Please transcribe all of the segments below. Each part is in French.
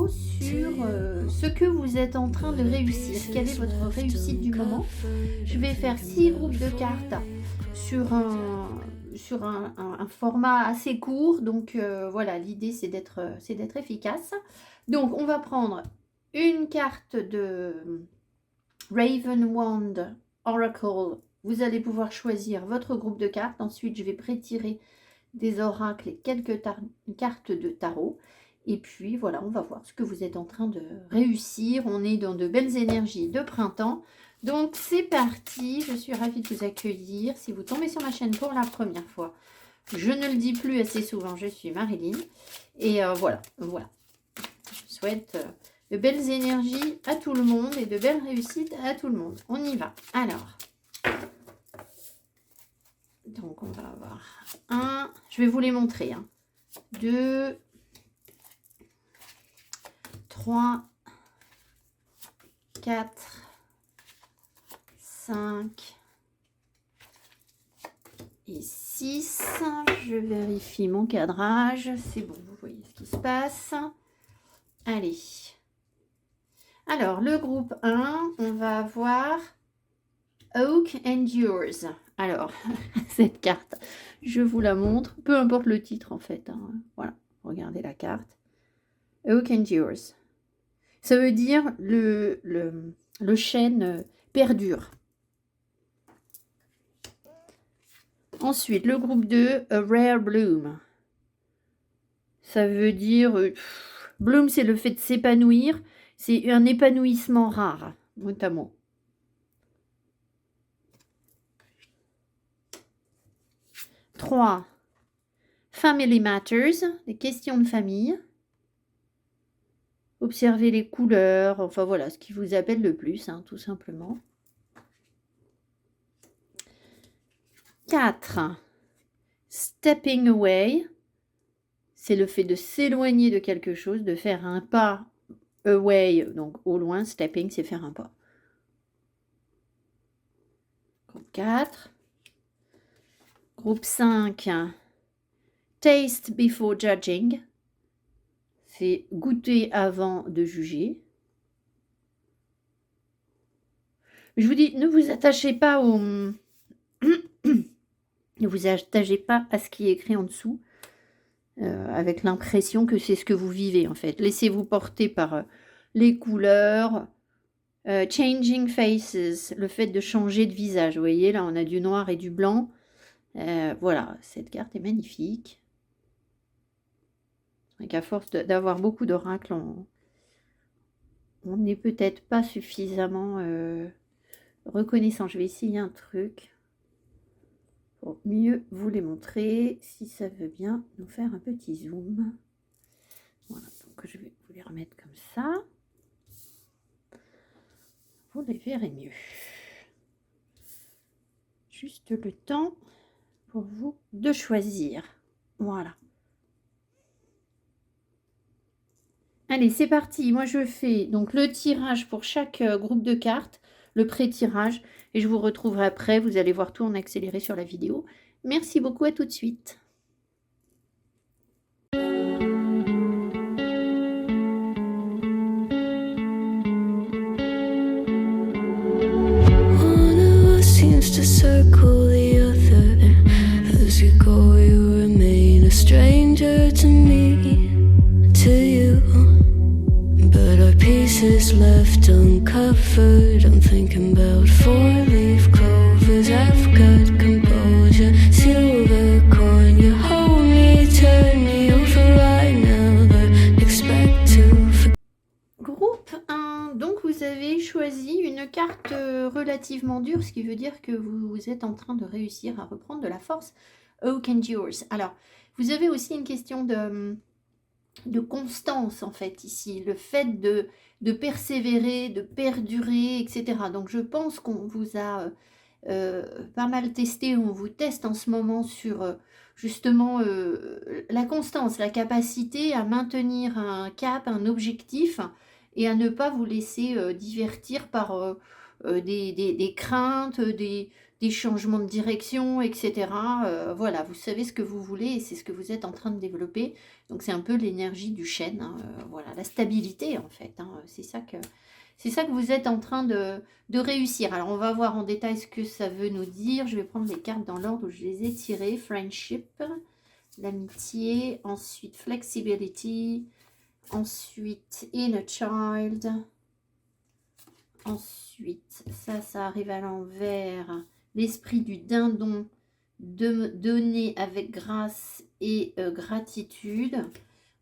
tarot sur ce que vous êtes en train de réussir. Quelle est votre réussite du moment? Je vais faire 6 groupes de cartes sur un format assez court. Donc voilà, l'idée c'est d'être efficace. Donc on va prendre une carte de Raven Wand Oracle. Vous allez pouvoir choisir votre groupe de cartes. Ensuite, je vais pré-tirer des oracles et quelques cartes de tarot. Et puis, voilà, on va voir ce que vous êtes en train de réussir. On est dans de belles énergies de printemps. Donc, c'est parti. Je suis ravie de vous accueillir. Si vous tombez sur ma chaîne pour la première fois, je ne le dis plus assez souvent, je suis Marilyn. Et voilà. Je souhaite de belles énergies à tout le monde et de belles réussites à tout le monde. On y va. Alors, donc on va avoir un, je vais vous les montrer, 2, 3, 4, 5 et 6. Je vérifie mon cadrage. C'est bon, vous voyez ce qui se passe. Allez. Alors, le groupe 1, on va avoir Oak Endures. Alors, cette carte, je vous la montre. Peu importe le titre, en fait. Voilà, regardez la carte. Oak Endures. Ça veut dire le chêne perdure. Ensuite, le groupe 2, A Rare Bloom. Ça veut dire... bloom, c'est le fait de s'épanouir. C'est un épanouissement rare, notamment. « 3. Family Matters, des questions de famille. Observez les couleurs, enfin voilà, ce qui vous appelle le plus, tout simplement. 4. Stepping Away, c'est le fait de s'éloigner de quelque chose, de faire un pas. Away, donc au loin, stepping, c'est faire un pas. 4. Groupe 5, Taste Before Judging, c'est goûter avant de juger. Je vous dis, ne vous attachez pas au... ne vous attachez pas à ce qui est écrit en dessous, avec l'impression que c'est ce que vous vivez, en fait. Laissez-vous porter par les couleurs, changing faces, le fait de changer de visage. Vous voyez, là, on a du noir et du blanc. Voilà, cette carte est magnifique. Donc à force d'avoir beaucoup d'oracles, on n'est peut-être pas suffisamment reconnaissant. Je vais essayer un truc pour mieux vous les montrer, si ça veut bien nous faire un petit zoom. Voilà, donc je vais vous les remettre comme ça. Vous les verrez mieux. Juste le temps pour vous de choisir. Voilà. Allez, c'est parti. Moi, je fais donc le tirage pour chaque groupe de cartes, le pré-tirage, et je vous retrouverai après. Vous allez voir tout en accéléré sur la vidéo. Merci beaucoup, à tout de suite. Left uncovered, I'm thinking about 4-leaf clovers. I've got composure, silver coin. You hold me, turn me over right now, but expect to. Groupe 1, donc vous avez choisi une carte relativement dure, ce qui veut dire que vous êtes en train de réussir à reprendre de la force. Oak Endures. Alors, vous avez aussi une question de constance, en fait, ici. Le fait de persévérer, de perdurer, etc. Donc, je pense qu'on vous a pas mal testé, on vous teste en ce moment sur justement la constance, la capacité à maintenir un cap, un objectif, et à ne pas vous laisser divertir par des craintes, des des changements de direction, etc. Voilà, vous savez ce que vous voulez et c'est ce que vous êtes en train de développer. Donc c'est un peu l'énergie du chêne, hein, voilà, la stabilité en fait. Hein, c'est ça que vous êtes en train de réussir. Alors on va voir en détail ce que ça veut nous dire. Je vais prendre les cartes dans l'ordre où je les ai tirées. Friendship, l'amitié, ensuite flexibility, ensuite inner child, ensuite ça arrive à l'envers. L'esprit du dindon, de donner avec grâce et gratitude.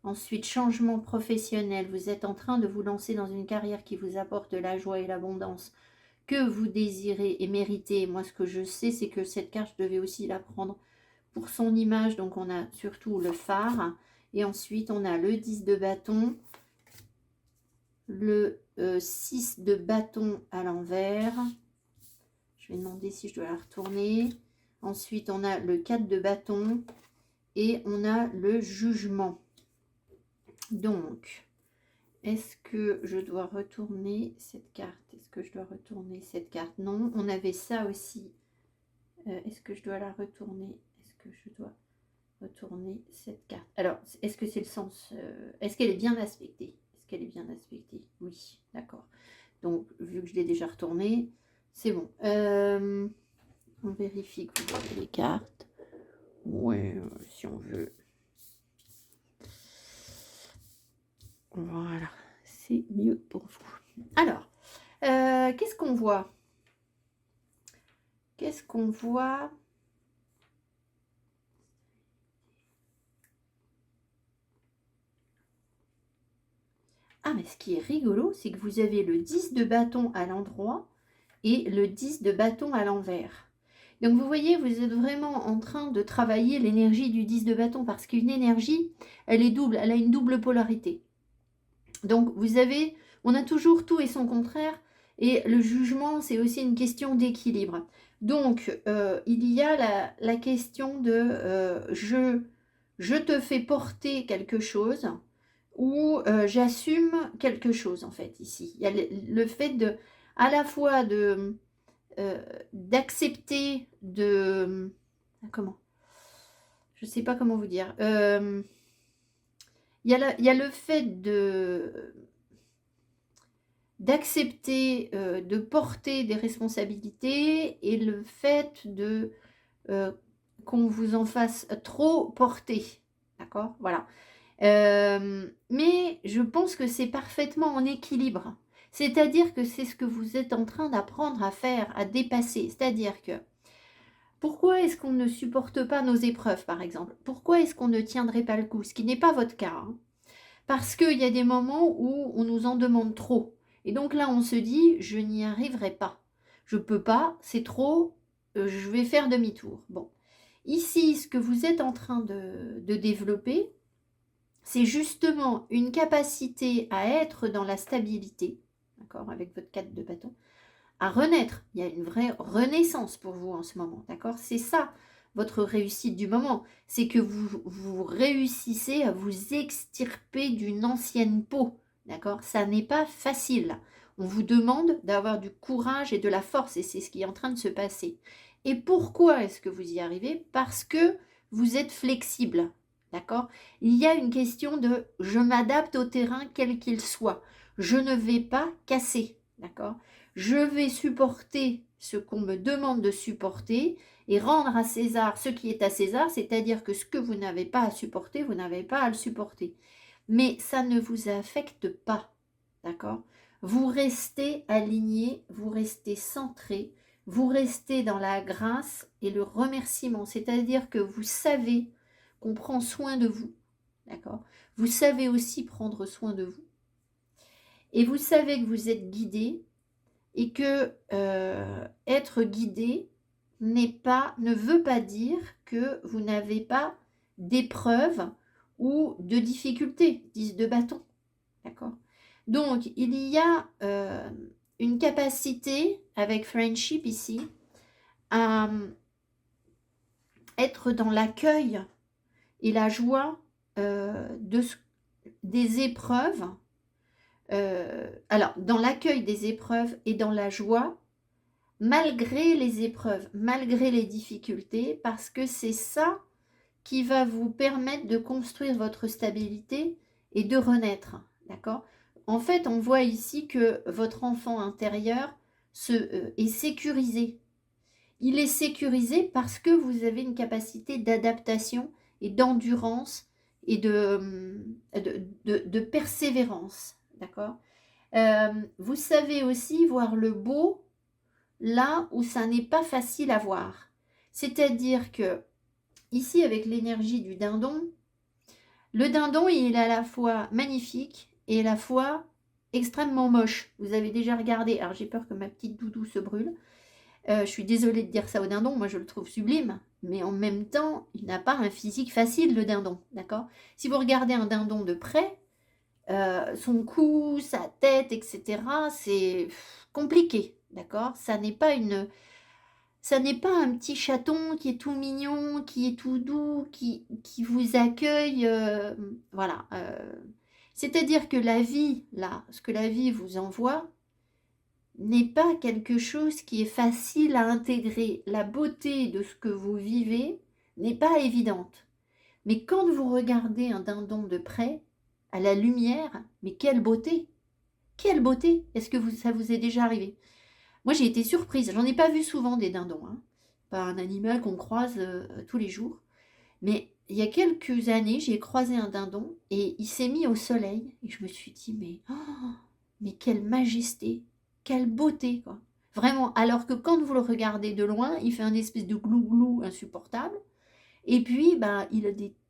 Ensuite, changement professionnel. Vous êtes en train de vous lancer dans une carrière qui vous apporte de la joie et l'abondance que vous désirez et méritez. Moi, ce que je sais, c'est que cette carte, je devais aussi la prendre pour son image. Donc, on a surtout le phare. Et ensuite, on a le 10 de bâton, le 6 de bâton à l'envers. Je vais demander si je dois la retourner. Ensuite, on a le 4 de bâton et on a le jugement. Donc, est-ce que je dois retourner cette carte? Est-ce que je dois retourner cette carte? Non, on avait ça aussi. Est-ce que je dois la retourner? Est-ce que je dois retourner cette carte? Alors, est-ce que c'est le sens? Est-ce qu'elle est bien aspectée? Est-ce qu'elle est bien aspectée? Oui, d'accord. Donc, vu que je l'ai déjà retournée, c'est bon. On vérifie que vous avez les cartes. Ouais, si on veut. Voilà, c'est mieux pour vous. Alors, qu'est-ce qu'on voit? Qu'est-ce qu'on voit? Ah, mais ce qui est rigolo, c'est que vous avez le 10 de bâton à l'endroit et le 10 de bâton à l'envers. Donc, vous voyez, vous êtes vraiment en train de travailler l'énergie du 10 de bâton parce qu'une énergie, elle est double, elle a une double polarité. Donc, vous avez, on a toujours tout et son contraire, et le jugement, c'est aussi une question d'équilibre. Donc, il y a la question de je te fais porter quelque chose, ou j'assume quelque chose, en fait, ici. Il y a le fait de, à la fois de d'accepter de... Comment? Je ne sais pas comment vous dire. Il y a le fait d'accepter de porter des responsabilités et le fait de qu'on vous en fasse trop porter. D'accord? Voilà. Mais je pense que c'est parfaitement en équilibre. C'est-à-dire que c'est ce que vous êtes en train d'apprendre à faire, à dépasser. C'est-à-dire que pourquoi est-ce qu'on ne supporte pas nos épreuves, par exemple? Pourquoi est-ce qu'on ne tiendrait pas le coup? Ce qui n'est pas votre cas. Hein. Parce qu'il y a des moments où on nous en demande trop. Et donc là, on se dit, je n'y arriverai pas. Je ne peux pas, c'est trop, je vais faire demi-tour. Bon. Ici, ce que vous êtes en train de développer, c'est justement une capacité à être dans la stabilité, d'accord, avec votre 4 de bâton, à renaître. Il y a une vraie renaissance pour vous en ce moment, d'accord? C'est ça, votre réussite du moment. C'est que vous réussissez à vous extirper d'une ancienne peau, d'accord? Ça n'est pas facile. On vous demande d'avoir du courage et de la force, et c'est ce qui est en train de se passer. Et pourquoi est-ce que vous y arrivez? Parce que vous êtes flexible, d'accord? Il y a une question de « je m'adapte au terrain quel qu'il soit ». Je ne vais pas casser, d'accord? Je vais supporter ce qu'on me demande de supporter et rendre à César ce qui est à César, c'est-à-dire que ce que vous n'avez pas à supporter, vous n'avez pas à le supporter. Mais ça ne vous affecte pas, d'accord? Vous restez aligné, vous restez centré, vous restez dans la grâce et le remerciement, c'est-à-dire que vous savez qu'on prend soin de vous, d'accord? Vous savez aussi prendre soin de vous. Et vous savez que vous êtes guidé et que être guidé ne veut pas dire que vous n'avez pas d'épreuves ou de difficultés, 10 de bâton, d'accord? Donc, il y a une capacité avec Friendship ici à être dans l'accueil et la joie des épreuves. Alors, dans l'accueil des épreuves et dans la joie, malgré les épreuves, malgré les difficultés, parce que c'est ça qui va vous permettre de construire votre stabilité et de renaître, d'accord? En fait, on voit ici que votre enfant intérieur est sécurisé. Il est sécurisé parce que vous avez une capacité d'adaptation et d'endurance et de persévérance, d'accord? Vous savez aussi voir le beau là où ça n'est pas facile à voir. C'est-à-dire que ici, avec l'énergie du dindon, le dindon, il est à la fois magnifique et à la fois extrêmement moche. Vous avez déjà regardé, alors j'ai peur que ma petite doudou se brûle. Je suis désolée de dire ça au dindon, moi je le trouve sublime, mais en même temps, il n'a pas un physique facile, le dindon, d'accord? Si vous regardez un dindon de près, son cou, sa tête, etc., c'est compliqué, d'accord? Ça n'est pas un petit chaton qui est tout mignon, qui est tout doux, qui vous accueille, voilà. C'est-à-dire que la vie, là, ce que la vie vous envoie, n'est pas quelque chose qui est facile à intégrer. La beauté de ce que vous vivez n'est pas évidente. Mais quand vous regardez un dindon de près, à la lumière, mais quelle beauté! Quelle beauté! Est-ce que ça vous est déjà arrivé? Moi, j'ai été surprise. J'en ai pas vu souvent des dindons, hein. Pas un animal qu'on croise tous les jours. Mais il y a quelques années, j'ai croisé un dindon et il s'est mis au soleil. Et je me suis dit, mais quelle majesté! Quelle beauté, quoi. Vraiment, alors que quand vous le regardez de loin, il fait un espèce de glou-glou insupportable. Et puis, il a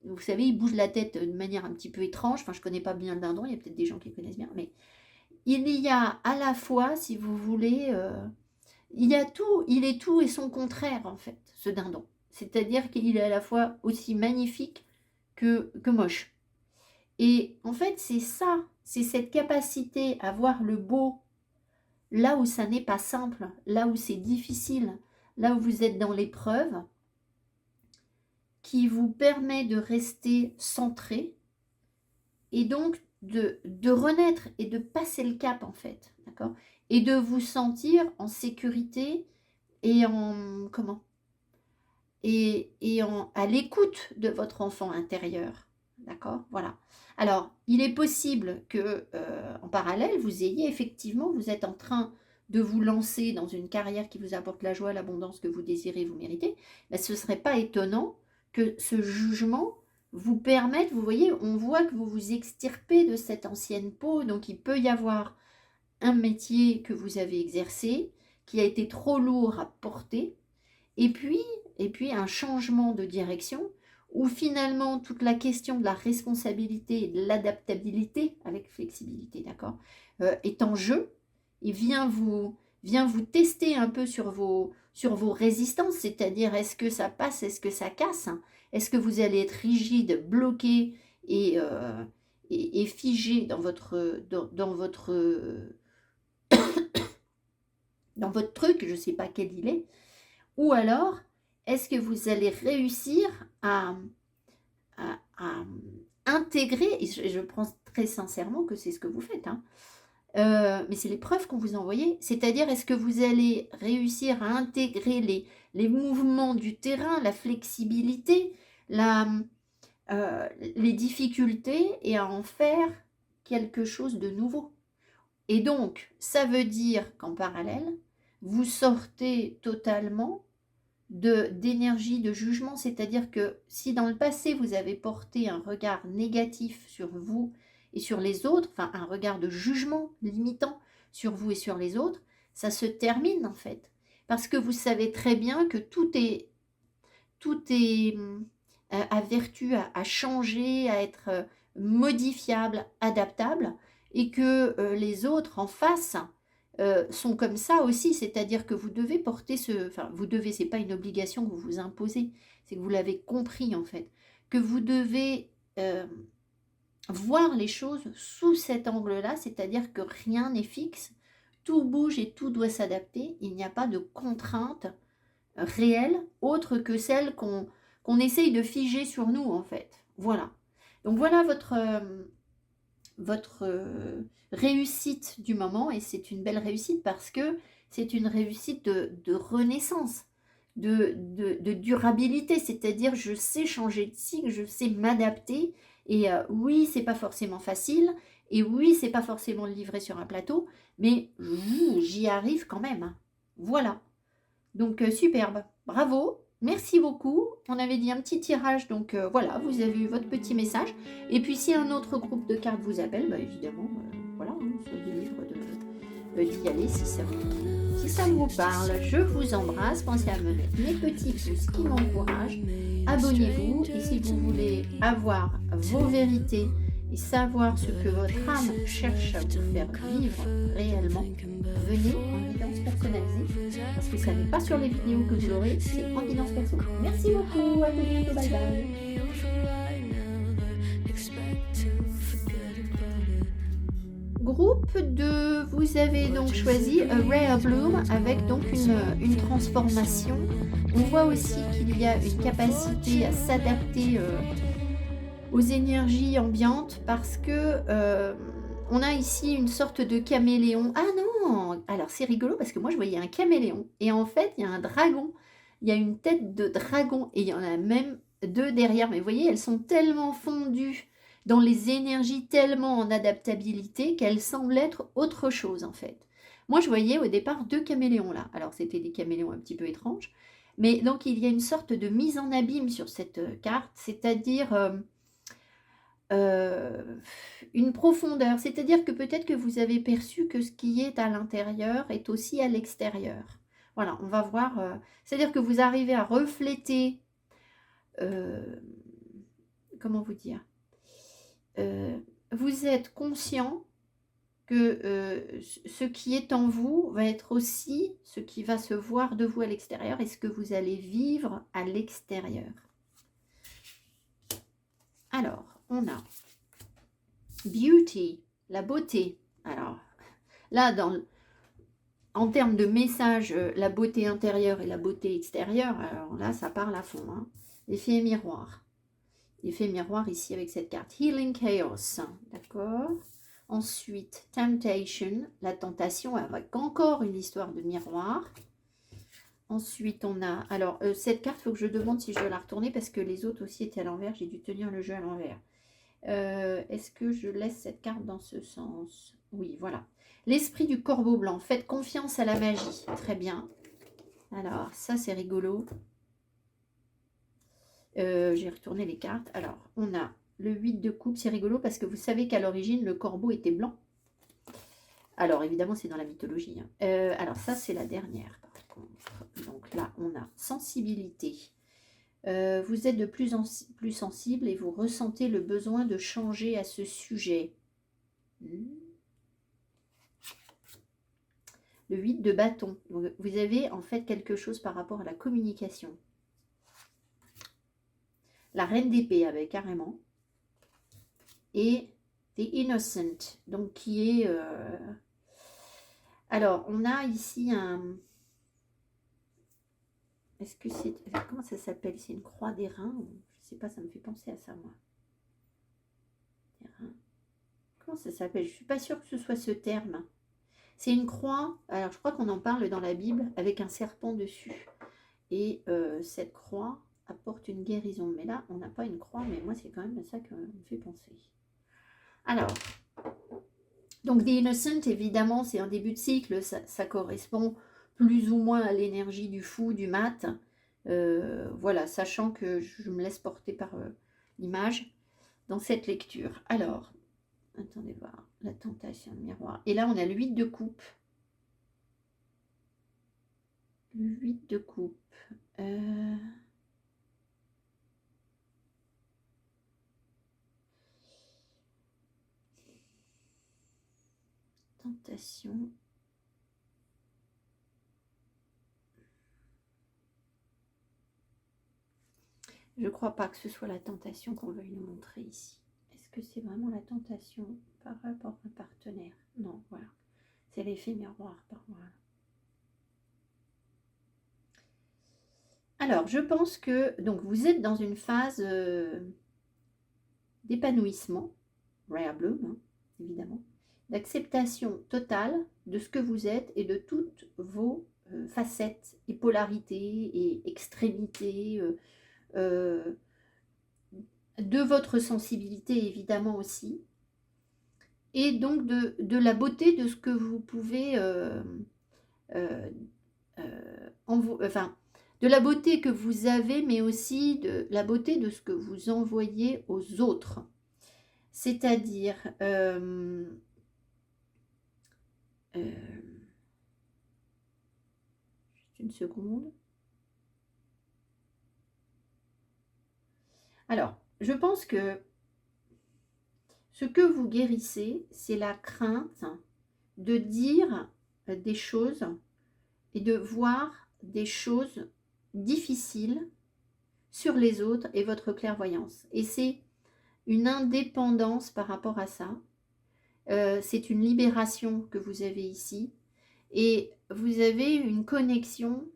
vous savez, il bouge la tête de manière un petit peu étrange. Enfin, je ne connais pas bien le dindon, il y a peut-être des gens qui connaissent bien. Mais il y a à la fois, si vous voulez, il est tout et son contraire, en fait, ce dindon. C'est-à-dire qu'il est à la fois aussi magnifique que moche. Et en fait, c'est ça, c'est cette capacité à voir le beau là où ça n'est pas simple, là où c'est difficile, là où vous êtes dans l'épreuve, qui vous permet de rester centré et donc de renaître et de passer le cap en fait, d'accord? Et de vous sentir en sécurité et à l'écoute de votre enfant intérieur, d'accord? Voilà. Alors, il est possible que, en parallèle, vous êtes en train de vous lancer dans une carrière qui vous apporte la joie, l'abondance que vous désirez, vous méritez. Mais ce ne serait pas étonnant que ce jugement vous permette, vous voyez, on voit que vous vous extirpez de cette ancienne peau, donc il peut y avoir un métier que vous avez exercé, qui a été trop lourd à porter, et puis un changement de direction, où finalement toute la question de la responsabilité et de l'adaptabilité, avec flexibilité, d'accord, est en jeu, et vient vous tester un peu sur vos résistances, c'est-à-dire est-ce que ça passe, est-ce que ça casse, est-ce que vous allez être rigide, bloqué et figé dans votre truc, je ne sais pas quel il est, ou alors est-ce que vous allez réussir à intégrer, et je pense très sincèrement que c'est ce que vous faites, hein, mais c'est les preuves qu'on vous a envoyées, c'est-à-dire est-ce que vous allez réussir à intégrer les mouvements du terrain, la flexibilité, les difficultés et à en faire quelque chose de nouveau. Et donc, ça veut dire qu'en parallèle, vous sortez totalement d'énergie de jugement, c'est-à-dire que si dans le passé vous avez porté un regard négatif sur vous et sur les autres, enfin un regard de jugement limitant sur vous et sur les autres, ça se termine en fait, parce que vous savez très bien que tout est à vertu à changer, à être modifiable, adaptable, et que les autres en face sont comme ça aussi, c'est-à-dire que vous devez porter vous devez, c'est pas une obligation que vous vous imposez, c'est que vous l'avez compris en fait, que vous devez voir les choses sous cet angle-là, c'est-à-dire que rien n'est fixe, tout bouge et tout doit s'adapter, il n'y a pas de contrainte réelle autre que celle qu'on essaye de figer sur nous en fait. Voilà. Donc voilà votre réussite du moment, et c'est une belle réussite parce que c'est une réussite de renaissance, de durabilité, c'est-à-dire je sais changer de cycle, je sais m'adapter, et oui, c'est pas forcément facile, et oui, c'est pas forcément livré sur un plateau, mais j'y arrive quand même, hein. Voilà. Donc superbe, bravo, merci beaucoup. On avait dit un petit tirage, donc voilà, vous avez eu votre petit message. Et puis si un autre groupe de cartes vous appelle, bah, évidemment, voilà, hein, soyez libre d'y aller si ça vous parle. Je vous embrasse, pensez à me mettre mes petits pouces qui m'encouragent. Abonnez-vous, et si vous voulez avoir vos vérités et savoir ce que votre âme cherche à vous faire vivre réellement, venez en guidance personnalisée, parce que ça n'est pas sur les vidéos que vous l'aurez, c'est en guidance perso. Merci beaucoup, à tout bientôt, bye bye. Groupe 2, vous avez donc choisi A Rare Bloom avec donc une transformation. On voit aussi qu'il y a une capacité à s'adapter aux énergies ambiantes, parce que on a ici une sorte de caméléon. Ah non! Alors c'est rigolo parce que moi je voyais un caméléon et en fait il y a un dragon. Il y a une tête de dragon et il y en a même deux derrière. Mais vous voyez, elles sont tellement fondues dans les énergies, tellement en adaptabilité qu'elles semblent être autre chose en fait. Moi je voyais au départ deux caméléons là. Alors c'était des caméléons un petit peu étranges. Mais donc il y a une sorte de mise en abîme sur cette carte, c'est-à-dire une profondeur, c'est-à-dire que peut-être que vous avez perçu que ce qui est à l'intérieur est aussi à l'extérieur. Voilà, on va voir, c'est-à-dire que vous arrivez à refléter, comment vous dire, vous êtes conscient que ce qui est en vous va être aussi ce qui va se voir de vous à l'extérieur et ce que vous allez vivre à l'extérieur. Alors, on a Beauty, la beauté. Alors, là, en termes de message, la beauté intérieure et la beauté extérieure, alors là, ça parle à fond. Hein. L'effet miroir. L'effet miroir ici avec cette carte. Healing Chaos, d'accord. Ensuite, Temptation, la tentation, avec encore une histoire de miroir. Ensuite, on a... Alors, cette carte, il faut que je demande si je dois la retourner parce que les autres aussi étaient à l'envers. J'ai dû tenir le jeu à l'envers. Est-ce que je laisse cette carte dans ce sens? Oui, voilà. L'esprit du corbeau blanc. Faites confiance à la magie. Très bien. Alors, ça, c'est rigolo. J'ai retourné les cartes. Alors, on a le 8 de coupe. C'est rigolo parce que vous savez qu'à l'origine, le corbeau était blanc. Alors, évidemment, c'est dans la mythologie. Hein. Alors, ça, c'est la dernière, par contre. Donc là, on a sensibilité. Vous êtes de plus en plus sensible et vous ressentez le besoin de changer à ce sujet. Le 8 de bâton. Vous avez en fait quelque chose par rapport à la communication. La reine d'épée avec carrément. Et The Innocent. Donc qui est... Alors, on a ici un... Est-ce que c'est... Comment ça s'appelle? C'est une croix d'airain? Je sais pas, ça me fait penser à ça, moi. D'airain. Comment ça s'appelle? Je suis pas sûre que ce soit ce terme. C'est une croix, alors je crois qu'on en parle dans la Bible, avec un serpent dessus. Et cette croix apporte une guérison. Mais là, on n'a pas une croix, mais moi, c'est quand même ça que me fait penser. Alors, donc The Innocent, évidemment, c'est un début de cycle. Ça correspond plus ou moins à l'énergie du fou, du mat. Voilà, sachant que je me laisse porter par l'image dans cette lecture. Alors, attendez voir, la tentation de miroir. Et là, on a le 8 de coupe. Le 8 de coupe. Tentation. Je ne crois pas que ce soit la tentation qu'on veuille nous montrer ici. Est-ce que c'est vraiment la tentation par rapport à un partenaire? Non, voilà. C'est l'effet miroir par voilà. Alors, je pense que donc vous êtes dans une phase d'épanouissement, Rare Bloom, hein. évidemment, d'acceptation totale de ce que vous êtes et de toutes vos facettes et polarités et extrémités, de votre sensibilité évidemment aussi, et donc de la beauté de ce que vous pouvez, enfin, de la beauté que vous avez, mais aussi de la beauté de ce que vous envoyez aux autres. C'est-à-dire, juste une seconde. Alors, je pense que ce que vous guérissez, c'est la crainte de dire des choses et de voir des choses difficiles sur les autres et votre clairvoyance. Et c'est une indépendance par rapport à ça. C'est une libération que vous avez ici. Et vous avez une connexion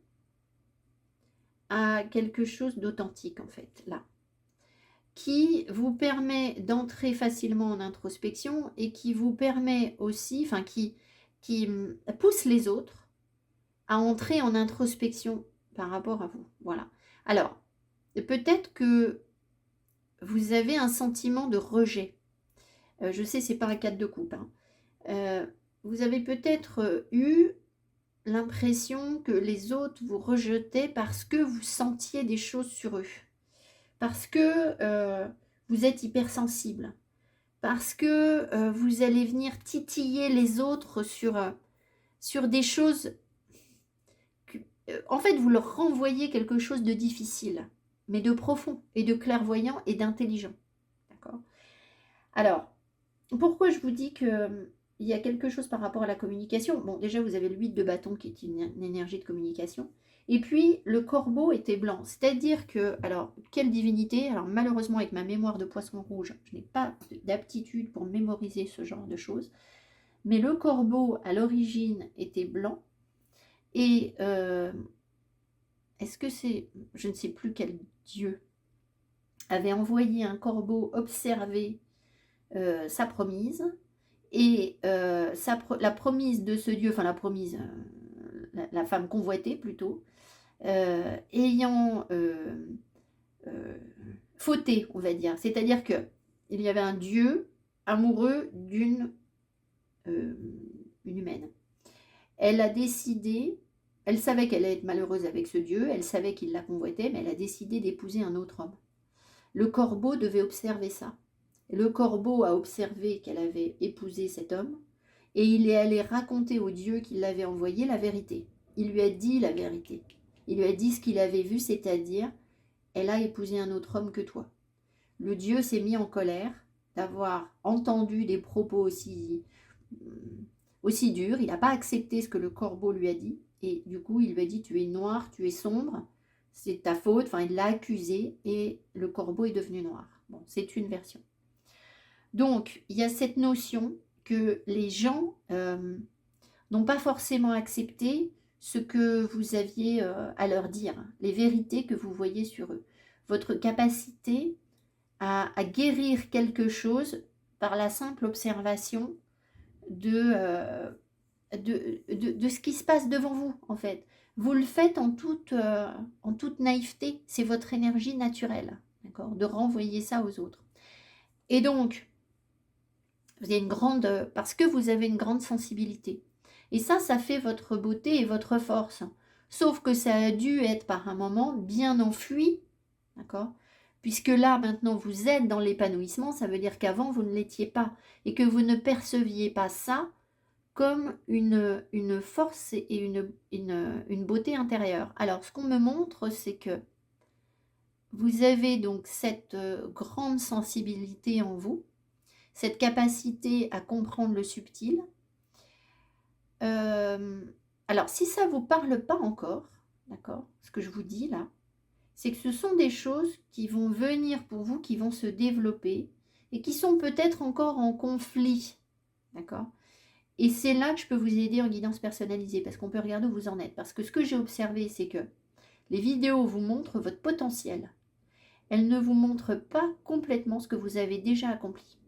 à quelque chose d'authentique, en fait, là, qui vous permet d'entrer facilement en introspection et qui vous permet aussi, enfin, qui pousse les autres à entrer en introspection par rapport à vous. Voilà. Alors, peut-être que vous avez un sentiment de rejet. Je sais, c'est pas un 4 de coupe. Hein. Vous avez peut-être eu l'impression que les autres vous rejetaient parce que vous sentiez des choses sur eux. Parce que vous êtes hypersensible. Parce que vous allez venir titiller les autres sur des choses. En fait, vous leur renvoyez quelque chose de difficile, mais de profond, et de clairvoyant, et d'intelligent. D'accord ? Alors, pourquoi je vous dis que il y a quelque chose par rapport à la communication? Bon, déjà, vous avez le 8 de bâton qui est une énergie de communication. Et puis, le corbeau était blanc. C'est-à-dire que, alors, quelle divinité? Alors, malheureusement, avec ma mémoire de poisson rouge, je n'ai pas d'aptitude pour mémoriser ce genre de choses. Mais le corbeau, à l'origine, était blanc. Et est-ce que c'est, je ne sais plus quel dieu, avait envoyé un corbeau observer sa promise, et la promise de ce dieu, enfin la promise, la femme convoitée plutôt, ayant fauté, on va dire. C'est-à-dire que il y avait un dieu amoureux d'une une humaine. Elle a décidé, elle savait qu'elle allait être malheureuse avec ce dieu, elle savait qu'il la convoitait, mais elle a décidé d'épouser un autre homme. Le corbeau devait observer ça. Le corbeau a observé qu'elle avait épousé cet homme, et il est allé raconter au dieu qui l'avait envoyé la vérité. Il lui a dit la vérité. Il lui a dit ce qu'il avait vu, c'est-à-dire, elle a épousé un autre homme que toi. Le dieu s'est mis en colère d'avoir entendu des propos aussi durs. Il n'a pas accepté ce que le corbeau lui a dit, et du coup, il lui a dit, tu es noir, tu es sombre, c'est ta faute. Enfin, il l'a accusé, et le corbeau est devenu noir. Bon, c'est une version. Donc, il y a cette notion que les gens n'ont pas forcément accepté ce que vous aviez à leur dire, les vérités que vous voyez sur eux. Votre capacité à guérir quelque chose par la simple observation de ce qui se passe devant vous, en fait. Vous le faites en toute naïveté, c'est votre énergie naturelle, d'accord, de renvoyer ça aux autres. Et donc, vous avez parce que vous avez une grande sensibilité. Et ça fait votre beauté et votre force. Sauf que ça a dû être par un moment bien enfoui, d'accord ? Puisque là, maintenant, vous êtes dans l'épanouissement, ça veut dire qu'avant, vous ne l'étiez pas. Et que vous ne perceviez pas ça comme une force et une beauté intérieure. Alors, ce qu'on me montre, c'est que vous avez donc cette grande sensibilité en vous, cette capacité à comprendre le subtil. Alors, si ça ne vous parle pas encore, d'accord, ce que je vous dis là, c'est que ce sont des choses qui vont venir pour vous, qui vont se développer et qui sont peut-être encore en conflit, d'accord. Et c'est là que je peux vous aider en guidance personnalisée, parce qu'on peut regarder où vous en êtes. Parce que ce que j'ai observé, c'est que les vidéos vous montrent votre potentiel. Elles ne vous montrent pas complètement ce que vous avez déjà accompli.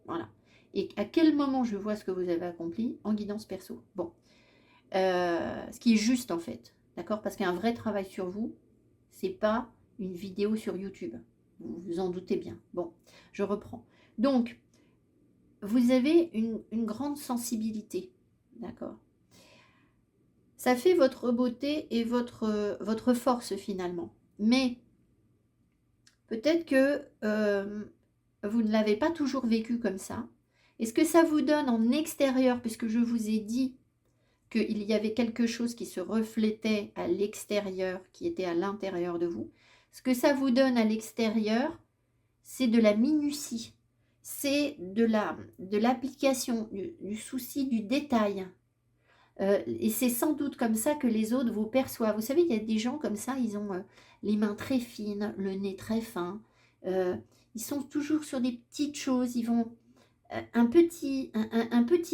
Voilà. Et à quel moment je vois ce que vous avez accompli? En guidance perso. Bon. Ce qui est juste en fait. D'accord? Parce qu'un vrai travail sur vous, c'est pas une vidéo sur YouTube. Vous vous en doutez bien. Bon, je reprends. Donc, vous avez une grande sensibilité. D'accord? Ça fait votre beauté et votre force finalement. Mais peut-être que vous ne l'avez pas toujours vécu comme ça. Et ce que ça vous donne en extérieur, puisque je vous ai dit qu'il y avait quelque chose qui se reflétait à l'extérieur, qui était à l'intérieur de vous, ce que ça vous donne à l'extérieur, c'est de la minutie, c'est de l'application, du souci du détail. Et c'est sans doute comme ça que les autres vous perçoivent. Vous savez, il y a des gens comme ça, ils ont les mains très fines, le nez très fin. Ils sont toujours sur des petites choses. Ils vont un petit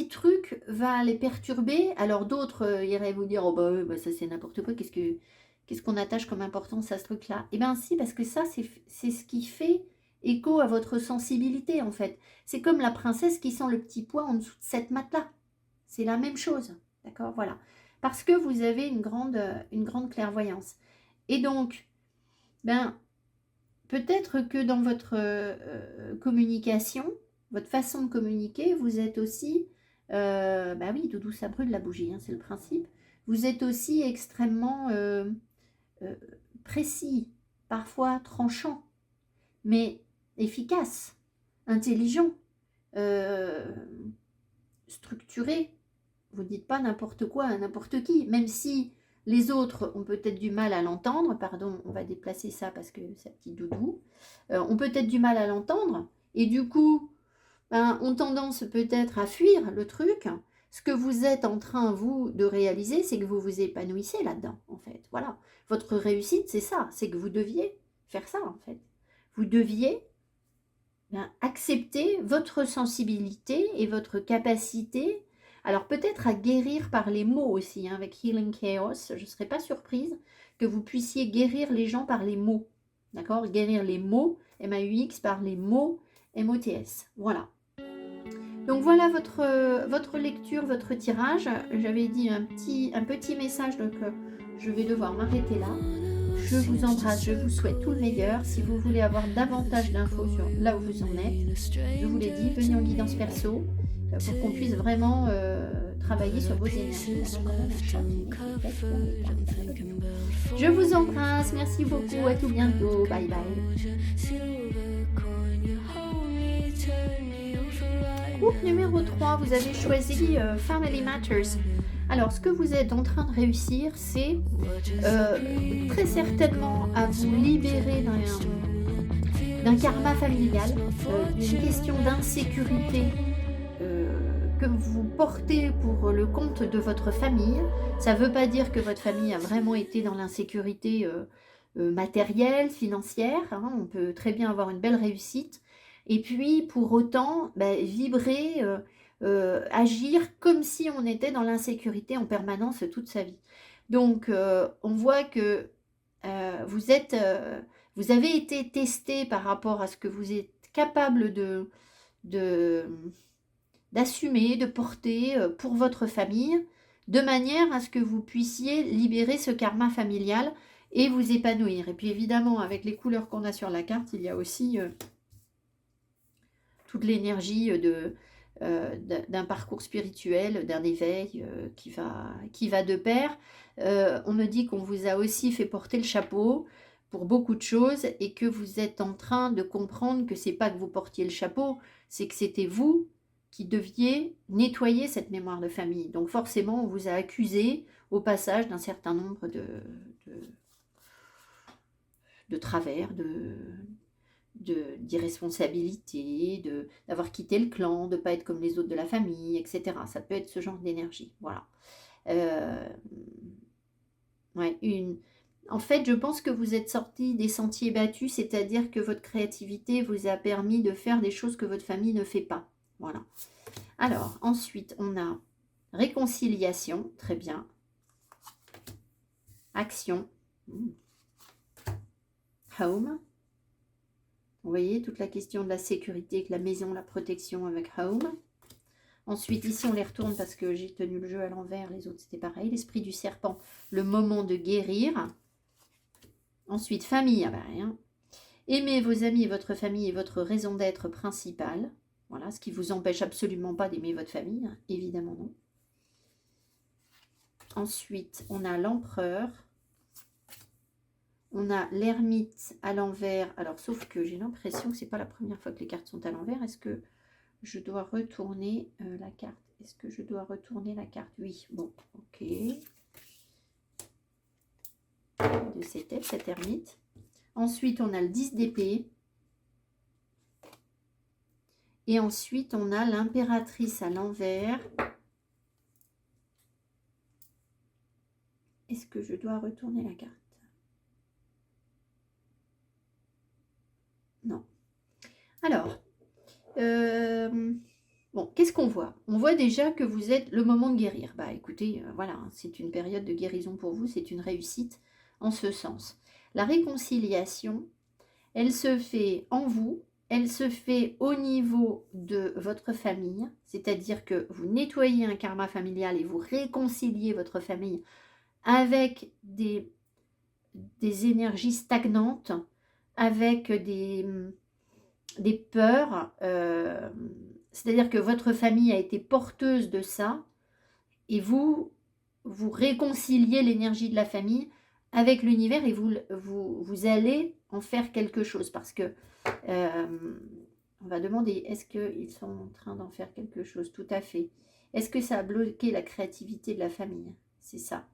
truc va les perturber. Alors d'autres iraient vous dire, oh bah, ouais, bah ça c'est n'importe quoi. Qu'est-ce qu'on attache comme importance à ce truc-là? Eh bien si, parce que ça c'est ce qui fait écho à votre sensibilité en fait. C'est comme la princesse qui sent le petit pois en dessous de cette matelas. C'est la même chose. D'accord, voilà. Parce que vous avez une grande clairvoyance. Et donc, ben, peut-être que dans votre communication, votre façon de communiquer, vous êtes aussi, bah oui, Doudou, ça brûle la bougie, hein, c'est le principe. Vous êtes aussi extrêmement euh, précis, parfois tranchant, mais efficace, intelligent, euh, structuré. Vous ne dites pas n'importe quoi à n'importe qui, même si les autres ont peut-être du mal à l'entendre. Pardon, on va déplacer ça parce que c'est un petit doudou. Ont peut-être du mal à l'entendre. Et du coup, ben, ont tendance peut-être à fuir le truc. Ce que vous êtes en train, vous, de réaliser, c'est que vous vous épanouissez là-dedans, en fait. Voilà. Votre réussite, c'est ça. C'est que vous deviez faire ça, en fait. Vous deviez accepter votre sensibilité et votre capacité, alors peut-être à guérir par les mots aussi, hein, avec Healing Chaos, je ne serais pas surprise que vous puissiez guérir les gens par les mots, d'accord? Guérir les mots, M-A-U-X, par les mots, M-O-T-S, voilà. Donc voilà votre lecture, votre tirage. J'avais dit un petit message, donc je vais devoir m'arrêter là. Je vous embrasse, je vous souhaite tout le meilleur. Si vous voulez avoir davantage d'infos sur là où vous en êtes, je vous l'ai dit, venez en guidance perso pour qu'on puisse vraiment travailler sur vos énergies. Je vous embrasse, merci beaucoup, à tout bientôt, bye bye. Groupe numéro 3, vous avez choisi Family Matters. Alors, ce que vous êtes en train de réussir, c'est très certainement à vous libérer d'un karma familial, d'une question d'insécurité que vous portez pour le compte de votre famille. Ça ne veut pas dire que votre famille a vraiment été dans l'insécurité matérielle, financière. Hein. On peut très bien avoir une belle réussite. Et puis, pour autant, vibrer... agir comme si on était dans l'insécurité en permanence toute sa vie. Donc, on voit que vous avez été testé par rapport à ce que vous êtes capable d'assumer, de porter pour votre famille, de manière à ce que vous puissiez libérer ce karma familial et vous épanouir. Et puis évidemment, avec les couleurs qu'on a sur la carte, il y a aussi toute l'énergie d'un parcours spirituel, d'un éveil qui va de pair. On me dit qu'on vous a aussi fait porter le chapeau pour beaucoup de choses et que vous êtes en train de comprendre que c'est pas que vous portiez le chapeau, c'est que c'était vous qui deviez nettoyer cette mémoire de famille. Donc forcément, on vous a accusé au passage d'un certain nombre de travers, d'irresponsabilité, d'avoir quitté le clan, de ne pas être comme les autres de la famille, etc. Ça peut être ce genre d'énergie. Voilà. En fait, je pense que vous êtes sorti des sentiers battus, c'est-à-dire que votre créativité vous a permis de faire des choses que votre famille ne fait pas. Voilà. Alors, ensuite, on a réconciliation, très bien. Action. Home. Vous voyez, toute la question de la sécurité, avec la maison, la protection avec Home. Ensuite, ici, on les retourne parce que j'ai tenu le jeu à l'envers. Les autres, c'était pareil. L'esprit du serpent, le moment de guérir. Ensuite, famille, ah ben rien. Aimez vos amis et votre famille est votre raison d'être principale. Voilà, ce qui ne vous empêche absolument pas d'aimer votre famille, hein, évidemment non. Ensuite, on a l'empereur. On a l'ermite à l'envers. Alors, sauf que j'ai l'impression que ce n'est pas la première fois que les cartes sont à l'envers. Est-ce que je dois retourner la carte? Est-ce que je dois retourner la carte? Oui, bon, ok. De ses têtes, cet ermite. Ensuite, on a le 10 d'épée. Et ensuite, on a l'impératrice à l'envers. Est-ce que je dois retourner la carte? Non. Alors, bon, qu'est-ce qu'on voit? On voit déjà que vous êtes le moment de guérir. Bah écoutez, voilà, c'est une période de guérison pour vous, c'est une réussite en ce sens. La réconciliation, elle se fait en vous, elle se fait au niveau de votre famille, c'est-à-dire que vous nettoyez un karma familial et vous réconciliez votre famille avec des énergies stagnantes, avec des peurs, c'est-à-dire que votre famille a été porteuse de ça, et vous réconciliez l'énergie de la famille avec l'univers, et vous allez en faire quelque chose, parce que on va demander, est-ce qu'ils sont en train d'en faire quelque chose? Tout à fait. Est-ce que ça a bloqué la créativité de la famille? C'est ça.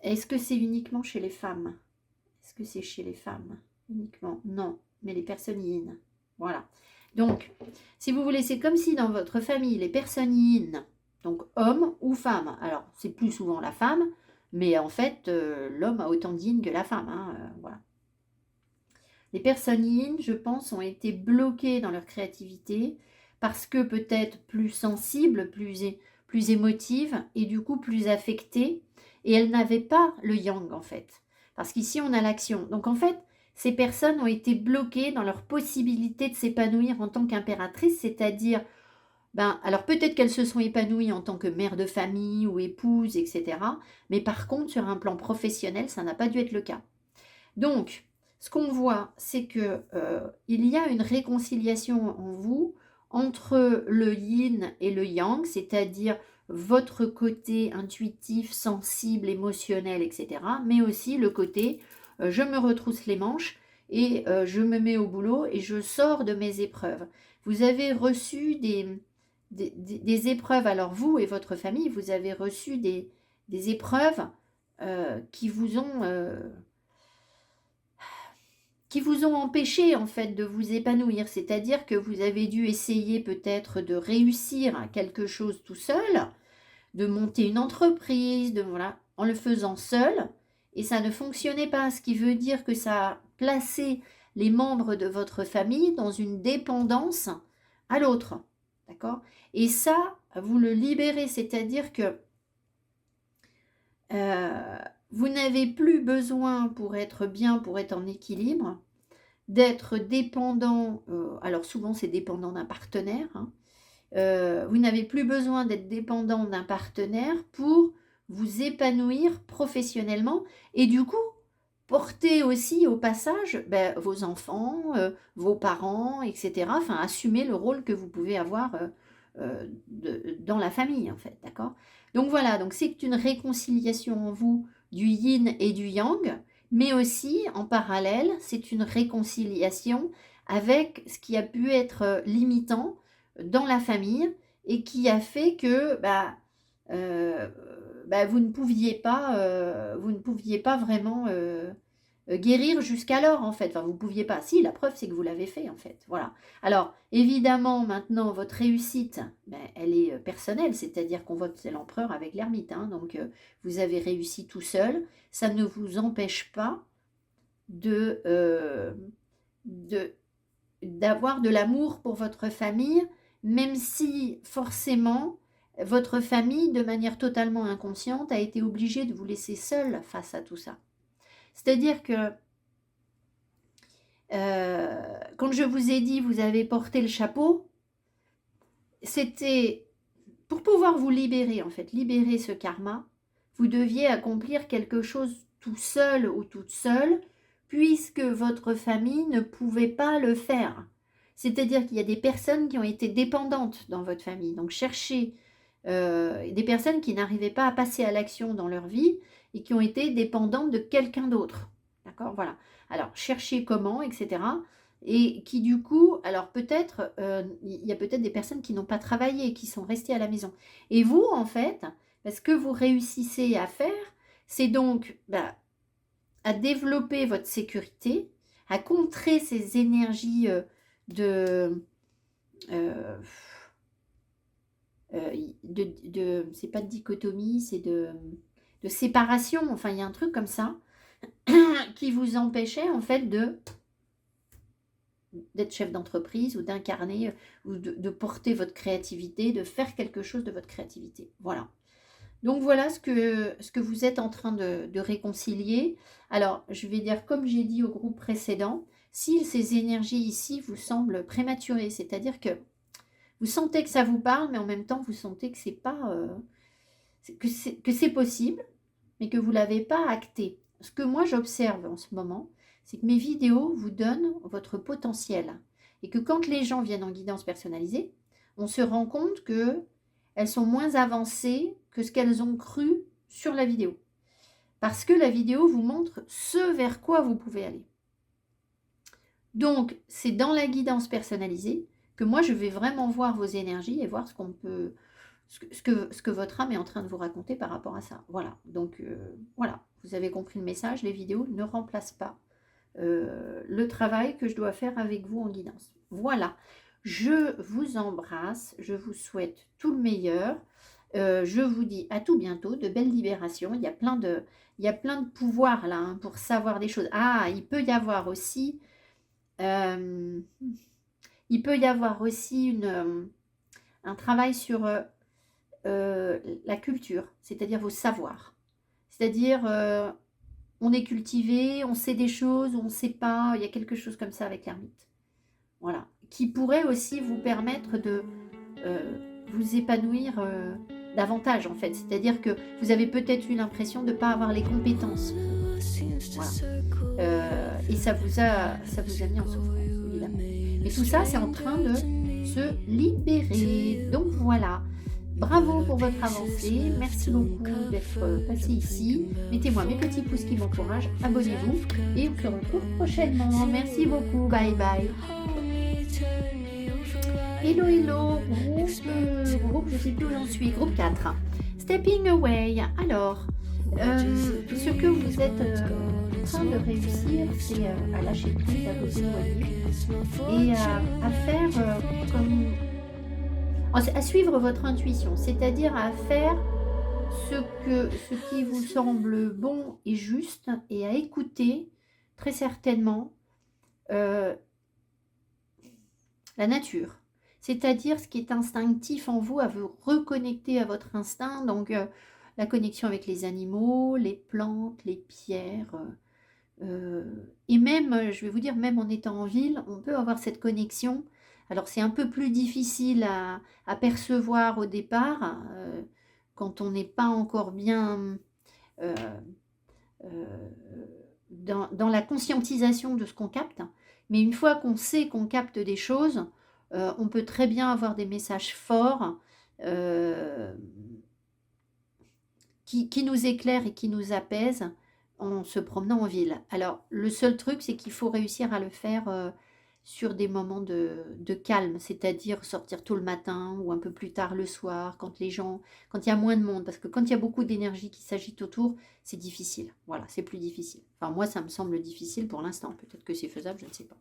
Est-ce que c'est uniquement chez les femmes? Est-ce que c'est chez les femmes uniquement? Non, mais les personnes yin. Voilà. Donc, si vous voulez, c'est comme si dans votre famille, les personnes yin, donc homme ou femme, alors c'est plus souvent la femme, mais en fait, l'homme a autant de yin que la femme. Hein, voilà. Les personnes yin, je pense, ont été bloquées dans leur créativité parce que peut-être plus sensibles, plus émotives et du coup plus affectées. Et elles n'avaient pas le yang en fait. Parce qu'ici, on a l'action. Donc en fait, ces personnes ont été bloquées dans leur possibilité de s'épanouir en tant qu'impératrice, c'est-à-dire, alors peut-être qu'elles se sont épanouies en tant que mère de famille ou épouse, etc. Mais par contre, sur un plan professionnel, ça n'a pas dû être le cas. Donc, ce qu'on voit, c'est que il y a une réconciliation en vous entre le yin et le yang, c'est-à-dire votre côté intuitif, sensible, émotionnel, etc. Mais aussi le côté je me retrousse les manches et je me mets au boulot et je sors de mes épreuves. Vous avez reçu des épreuves, alors vous et votre famille, vous avez reçu des épreuves qui vous ont empêché en fait de vous épanouir, c'est-à-dire que vous avez dû essayer peut-être de réussir quelque chose tout seul, de monter une entreprise, voilà, en le faisant seul, et ça ne fonctionnait pas, ce qui veut dire que ça a placé les membres de votre famille dans une dépendance à l'autre, d'accord? Et ça, vous le libérez, c'est-à-dire que vous n'avez plus besoin pour être bien, pour être en équilibre, d'être dépendant, alors souvent c'est dépendant d'un partenaire, hein, vous n'avez plus besoin d'être dépendant d'un partenaire pour vous épanouir professionnellement et du coup porter aussi au passage vos enfants, vos parents, etc. Enfin, assumer le rôle que vous pouvez avoir dans la famille en fait, d'accord? Donc voilà, donc c'est une réconciliation en vous du yin et du yang, mais aussi en parallèle, c'est une réconciliation avec ce qui a pu être limitant dans la famille et qui a fait que vous ne pouviez pas vraiment guérir jusqu'alors en fait. Enfin, vous ne pouviez pas. Si, la preuve c'est que vous l'avez fait en fait. Voilà. Alors évidemment maintenant votre réussite, elle est personnelle, c'est-à-dire qu'on vote c'est l'empereur avec l'ermite. Hein, donc vous avez réussi tout seul. Ça ne vous empêche pas d'avoir de l'amour pour votre famille, même si forcément votre famille, de manière totalement inconsciente, a été obligée de vous laisser seul face à tout ça. C'est-à-dire que Quand je vous ai dit, vous avez porté le chapeau, c'était pour pouvoir vous libérer, en fait, libérer ce karma, vous deviez accomplir quelque chose tout seul ou toute seule, puisque votre famille ne pouvait pas le faire. C'est-à-dire qu'il y a des personnes qui ont été dépendantes dans votre famille. Donc cherchez des personnes qui n'arrivaient pas à passer à l'action dans leur vie et qui ont été dépendantes de quelqu'un d'autre. D'accord? Voilà. Alors, cherchez comment, etc. Et qui du coup, alors peut-être, il y a peut-être des personnes qui n'ont pas travaillé, qui sont restées à la maison. Et vous, en fait, ce que vous réussissez à faire, c'est donc à développer votre sécurité, à contrer ces énergies de, euh, c'est pas de dichotomie, c'est de séparation. Enfin, il y a un truc comme ça qui vous empêchait en fait d'être chef d'entreprise ou d'incarner ou de porter votre créativité, de faire quelque chose de votre créativité. Voilà. Donc voilà ce que vous êtes en train de réconcilier. Alors, je vais dire, comme j'ai dit au groupe précédent, si ces énergies ici vous semblent prématurées, c'est-à-dire que vous sentez que ça vous parle, mais en même temps, vous sentez que c'est pas que c'est possible, mais que vous ne l'avez pas acté. Ce que moi j'observe en ce moment, c'est que mes vidéos vous donnent votre potentiel. Et que quand les gens viennent en guidance personnalisée, on se rend compte qu'elles sont moins avancées que ce qu'elles ont cru sur la vidéo. Parce que la vidéo vous montre ce vers quoi vous pouvez aller. Donc, c'est dans la guidance personnalisée que moi, je vais vraiment voir vos énergies et voir ce qu'on peut, ce que votre âme est en train de vous raconter par rapport à ça. Voilà, donc voilà, vous avez compris le message, les vidéos ne remplacent pas le travail que je dois faire avec vous en guidance. Voilà, je vous embrasse, je vous souhaite tout le meilleur. Je vous dis à tout bientôt, de belles libérations. Il y a plein de pouvoirs là hein, pour savoir des choses. Ah, il peut y avoir aussi un travail sur la culture, c'est-à-dire vos savoirs. C'est-à-dire, on est cultivé, on sait des choses, on ne sait pas, il y a quelque chose comme ça avec l'ermite. Voilà. Qui pourrait aussi vous permettre de vous épanouir davantage, en fait. C'est-à-dire que vous avez peut-être eu l'impression de ne pas avoir les compétences. Voilà. Et ça vous a mis en souffrance, évidemment. Mais tout ça, c'est en train de se libérer. Donc voilà. Bravo pour votre avancée. Merci beaucoup d'être passé ici. Mettez-moi mes petits pouces qui m'encouragent. Abonnez-vous. Et on se retrouve prochainement. Merci beaucoup. Bye bye. Hello, hello. Groupe, je ne sais plus où j'en suis. Groupe 4. Stepping away. Alors, ce que vous êtes en train de réussir, c'est à lâcher prise, à vous éloigner et à faire à suivre votre intuition, c'est-à-dire à faire ce qui vous semble bon et juste et à écouter très certainement la nature, c'est-à-dire ce qui est instinctif en vous, à vous reconnecter à votre instinct, donc la connexion avec les animaux, les plantes, les pierres, et même, je vais vous dire, même en étant en ville, on peut avoir cette connexion. Alors c'est un peu plus difficile à percevoir au départ, quand on n'est pas encore bien dans la conscientisation de ce qu'on capte. Mais une fois qu'on sait qu'on capte des choses, on peut très bien avoir des messages forts qui nous éclairent et qui nous apaisent en se promenant en ville. Alors, le seul truc, c'est qu'il faut réussir à le faire sur des moments de calme, c'est-à-dire sortir tôt le matin ou un peu plus tard le soir, quand il y a moins de monde, parce que quand il y a beaucoup d'énergie qui s'agite autour, c'est difficile. Voilà, c'est plus difficile. Enfin, moi, ça me semble difficile pour l'instant. Peut-être que c'est faisable, je ne sais pas.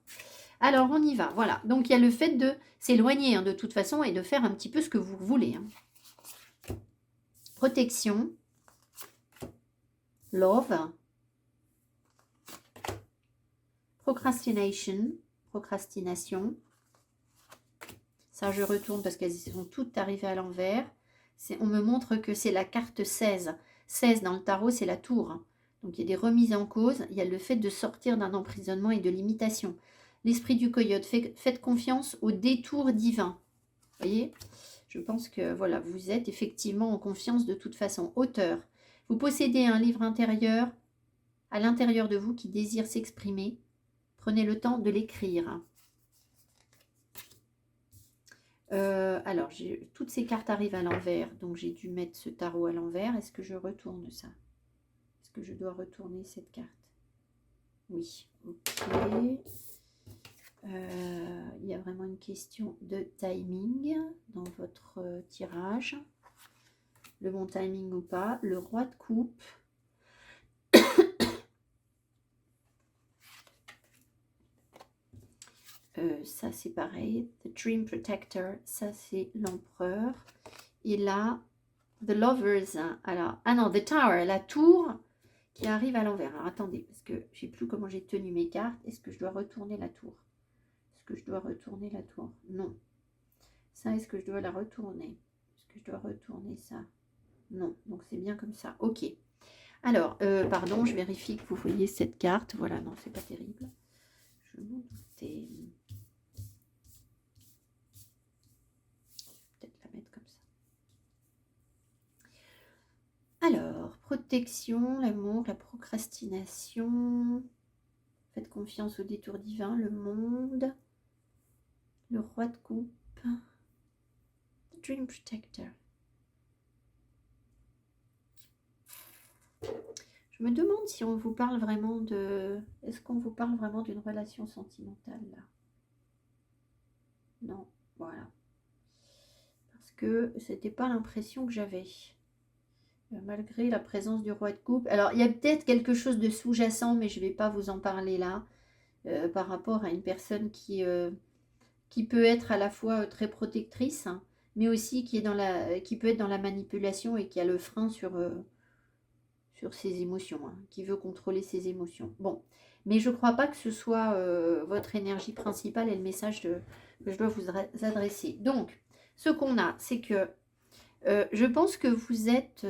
Alors, on y va. Voilà. Donc, il y a le fait de s'éloigner de toute façon et de faire un petit peu ce que vous voulez. Protection. Love. Procrastination. Ça, je retourne parce qu'elles sont toutes arrivées à l'envers. On me montre que c'est la carte 16. 16 dans le tarot, c'est la tour. Donc, il y a des remises en cause. Il y a le fait de sortir d'un emprisonnement et de limitation. l'esprit du coyote. Faites confiance au détour divin. Vous voyez? Je pense que voilà, vous êtes effectivement en confiance de toute façon. Auteur. Vous possédez un livre intérieur à l'intérieur de vous qui désire s'exprimer. Prenez le temps de l'écrire. Alors, toutes ces cartes arrivent à l'envers, donc j'ai dû mettre ce tarot à l'envers. Est-ce que je retourne ça? Est-ce que je dois retourner cette carte? Oui, ok. Il y a vraiment une question de timing dans votre tirage. Le bon timing ou pas. Le roi de coupe. Ça c'est pareil. The Dream Protector, ça c'est l'empereur. Et là, The Lovers. Alors, ah non, The Tower, la tour qui arrive à l'envers. Alors attendez, parce que je ne sais plus comment j'ai tenu mes cartes. Est-ce que je dois retourner la tour? Est-ce que je dois retourner la tour? Non. Ça, est-ce que je dois la retourner? Est-ce que je dois retourner ça? Non. Donc c'est bien comme ça. Ok. Alors, pardon, je vérifie que vous voyez cette carte. Voilà, non, c'est pas terrible. Je m'en doutais. Peut-être la mettre comme ça. Alors, protection, l'amour, la procrastination. Faites confiance au détour divin, le monde. Le roi de coupe. The Dream Protector. Je me demande si on vous parle vraiment de... Est-ce qu'on vous parle vraiment d'une relation sentimentale là? Non, voilà. Parce que c'était pas l'impression que j'avais. Malgré la présence du roi de coupe. Alors, il y a peut-être quelque chose de sous-jacent, mais je ne vais pas vous en parler là. Par rapport à une personne qui peut être à la fois très protectrice, hein, mais aussi qui peut être dans la manipulation et qui a le frein sur ses émotions, hein, qui veut contrôler ses émotions. Bon, mais je ne crois pas que ce soit votre énergie principale et le message que je dois vous adresser. Donc, ce qu'on a, c'est que je pense que vous êtes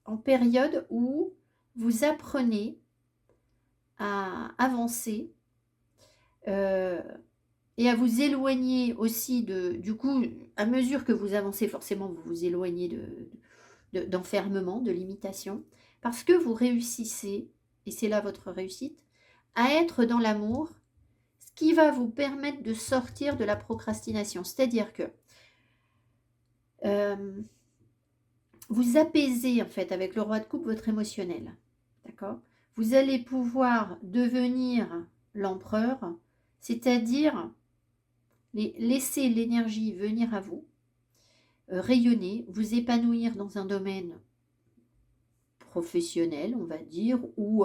en période où vous apprenez à avancer et à vous éloigner aussi du coup, à mesure que vous avancez, forcément, vous vous éloignez d'enfermement, de limitation, parce que vous réussissez, et c'est là votre réussite, à être dans l'amour, ce qui va vous permettre de sortir de la procrastination. C'est-à-dire que vous apaisez en fait avec le roi de coupe votre émotionnel. D'accord? Vous allez pouvoir devenir l'empereur, c'est-à-dire laisser l'énergie venir à vous, rayonner, vous épanouir dans un domaine professionnel, on va dire, ou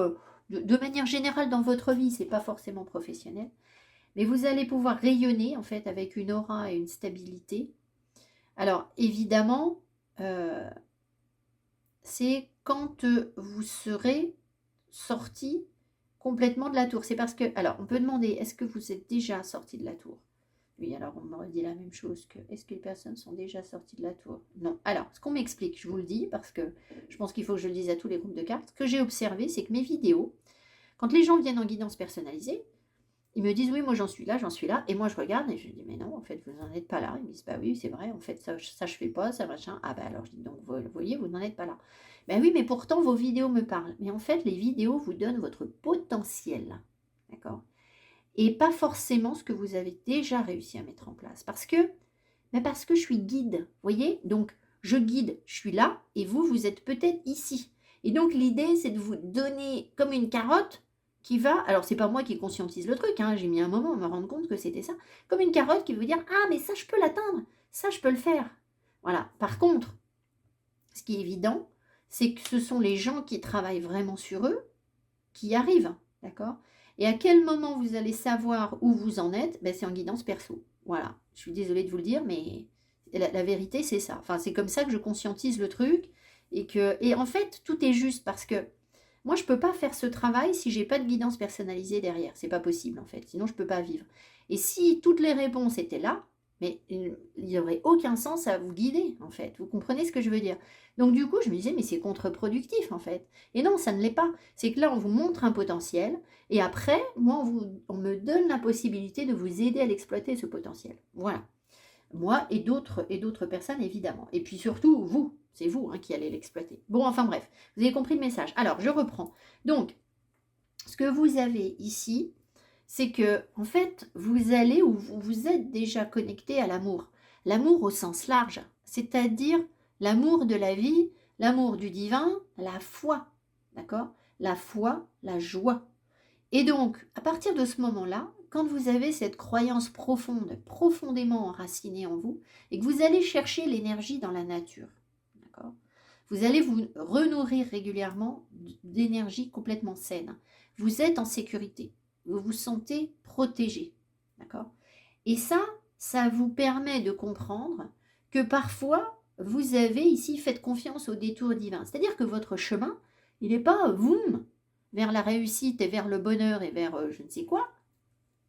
de manière générale dans votre vie, c'est pas forcément professionnel, mais vous allez pouvoir rayonner en fait avec une aura et une stabilité. Alors évidemment, c'est quand vous serez sorti complètement de la tour. C'est parce que, alors on peut demander, est-ce que vous êtes déjà sorti de la tour? Oui, alors on m'aurait dit la même chose que, est-ce que les personnes sont déjà sorties de la tour? Non. Alors, ce qu'on m'explique, je vous le dis, parce que je pense qu'il faut que je le dise à tous les groupes de cartes, ce que j'ai observé, c'est que mes vidéos, quand les gens viennent en guidance personnalisée, ils me disent, oui, moi j'en suis là, et moi je regarde et je dis, mais non, en fait, vous n'en êtes pas là. Ils me disent, bah oui, c'est vrai, en fait, ça je fais pas, ça machin. Ah bah alors, je dis, donc, vous voyez, vous n'en êtes pas là. Ben oui, mais pourtant, vos vidéos me parlent. Mais en fait, les vidéos vous donnent votre potentiel, d'accord? Et pas forcément ce que vous avez déjà réussi à mettre en place. Parce que je suis guide, vous voyez? Donc, je guide, je suis là, et vous êtes peut-être ici. Et donc, l'idée, c'est de vous donner comme une carotte qui va... Alors, c'est pas moi qui conscientise le truc, hein, j'ai mis un moment à me rendre compte que c'était ça. Comme une carotte qui veut dire, ah, mais ça, je peux l'atteindre, ça, je peux le faire. Voilà. Par contre, ce qui est évident, c'est que ce sont les gens qui travaillent vraiment sur eux qui y arrivent, d'accord? Et à quel moment vous allez savoir où vous en êtes? Ben, c'est en guidance perso. Voilà, je suis désolée de vous le dire, mais la vérité, c'est ça. Enfin, c'est comme ça que je conscientise le truc. Et en fait, tout est juste parce que moi, je ne peux pas faire ce travail si je n'ai pas de guidance personnalisée derrière. C'est pas possible, en fait. Sinon, je ne peux pas vivre. Et si toutes les réponses étaient là, Mais il n'y aurait aucun sens à vous guider, en fait. Vous comprenez ce que je veux dire? Donc du coup, je me disais: «Mais c'est contre-productif, en fait». Et non, ça ne l'est pas. C'est que là, on vous montre un potentiel et après, moi, on me donne la possibilité de vous aider à l'exploiter, ce potentiel. Voilà. Moi et d'autres personnes, évidemment. Et puis surtout, vous. C'est vous, hein, qui allez l'exploiter. Bon, enfin bref, vous avez compris le message. Alors, je reprends. Donc, ce que vous avez ici, c'est que, en fait, vous allez ou vous êtes déjà connecté à l'amour. L'amour au sens large, c'est-à-dire l'amour de la vie, l'amour du divin, la foi, d'accord? La foi, la joie. Et donc, à partir de ce moment-là, quand vous avez cette croyance profonde, profondément enracinée en vous, et que vous allez chercher l'énergie dans la nature, d'accord? Vous allez vous renourrir régulièrement d'énergie complètement saine. Vous êtes en sécurité. Vous vous sentez protégé. D'accord? Et ça vous permet de comprendre que parfois, vous avez ici, faites confiance au détour divin. C'est-à-dire que votre chemin, il n'est pas boum vers la réussite et vers le bonheur et vers je ne sais quoi.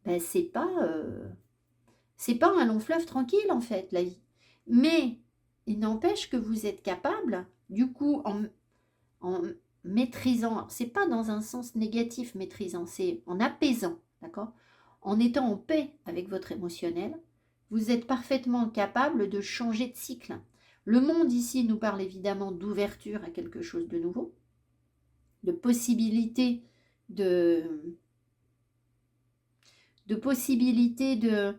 Ben, c'est pas un long fleuve tranquille en fait, la vie. Mais il n'empêche que vous êtes capable, du coup, en maîtrisant, c'est pas dans un sens négatif maîtrisant, c'est en apaisant, d'accord? En étant en paix avec votre émotionnel, vous êtes parfaitement capable de changer de cycle. Le monde ici nous parle évidemment d'ouverture à quelque chose de nouveau, de possibilité de possibilités de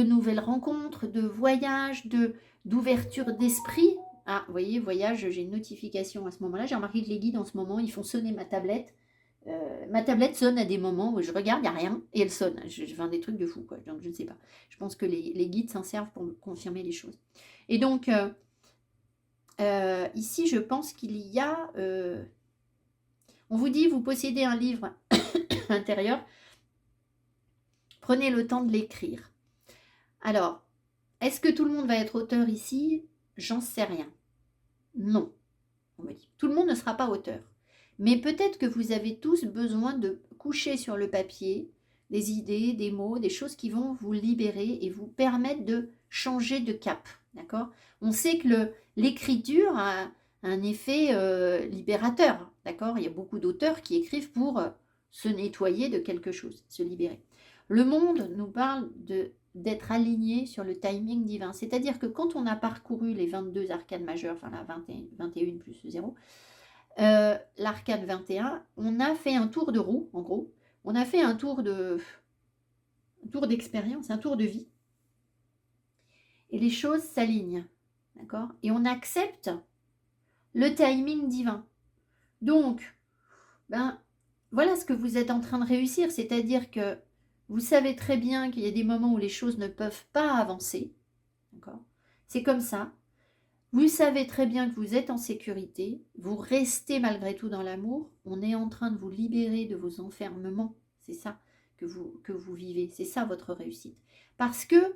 nouvelles rencontres, de voyages, d'ouverture d'esprit. Ah, vous voyez, voyage, j'ai une notification à ce moment-là. J'ai remarqué que les guides en ce moment, ils font sonner ma tablette. Ma tablette sonne à des moments où je regarde, il n'y a rien, et elle sonne. Je fais des trucs de fou, quoi. Donc, je ne sais pas. Je pense que les guides s'en servent pour me confirmer les choses. Et donc, ici, je pense qu'il y a... on vous dit, vous possédez un livre intérieur. Prenez le temps de l'écrire. Alors, est-ce que tout le monde va être auteur ici? J'en sais rien. Non, on me dit. Tout le monde ne sera pas auteur. Mais peut-être que vous avez tous besoin de coucher sur le papier des idées, des mots, des choses qui vont vous libérer et vous permettre de changer de cap. D'accord? On sait que l'écriture a un effet libérateur. D'accord? Il y a beaucoup d'auteurs qui écrivent pour se nettoyer de quelque chose, se libérer. Le monde nous parle d'être aligné sur le timing divin. C'est-à-dire que quand on a parcouru les 22 arcanes majeures, enfin la 21 plus 0, l'arcane 21, on a fait un tour de roue, en gros. On a fait un tour d'expérience, un tour de vie. Et les choses s'alignent. D'accord? Et on accepte le timing divin. Donc, voilà ce que vous êtes en train de réussir. C'est-à-dire que vous savez très bien qu'il y a des moments où les choses ne peuvent pas avancer. D'accord? C'est comme ça. Vous savez très bien que vous êtes en sécurité. Vous restez malgré tout dans l'amour. On est en train de vous libérer de vos enfermements. C'est ça que vous vivez. C'est ça votre réussite. Parce que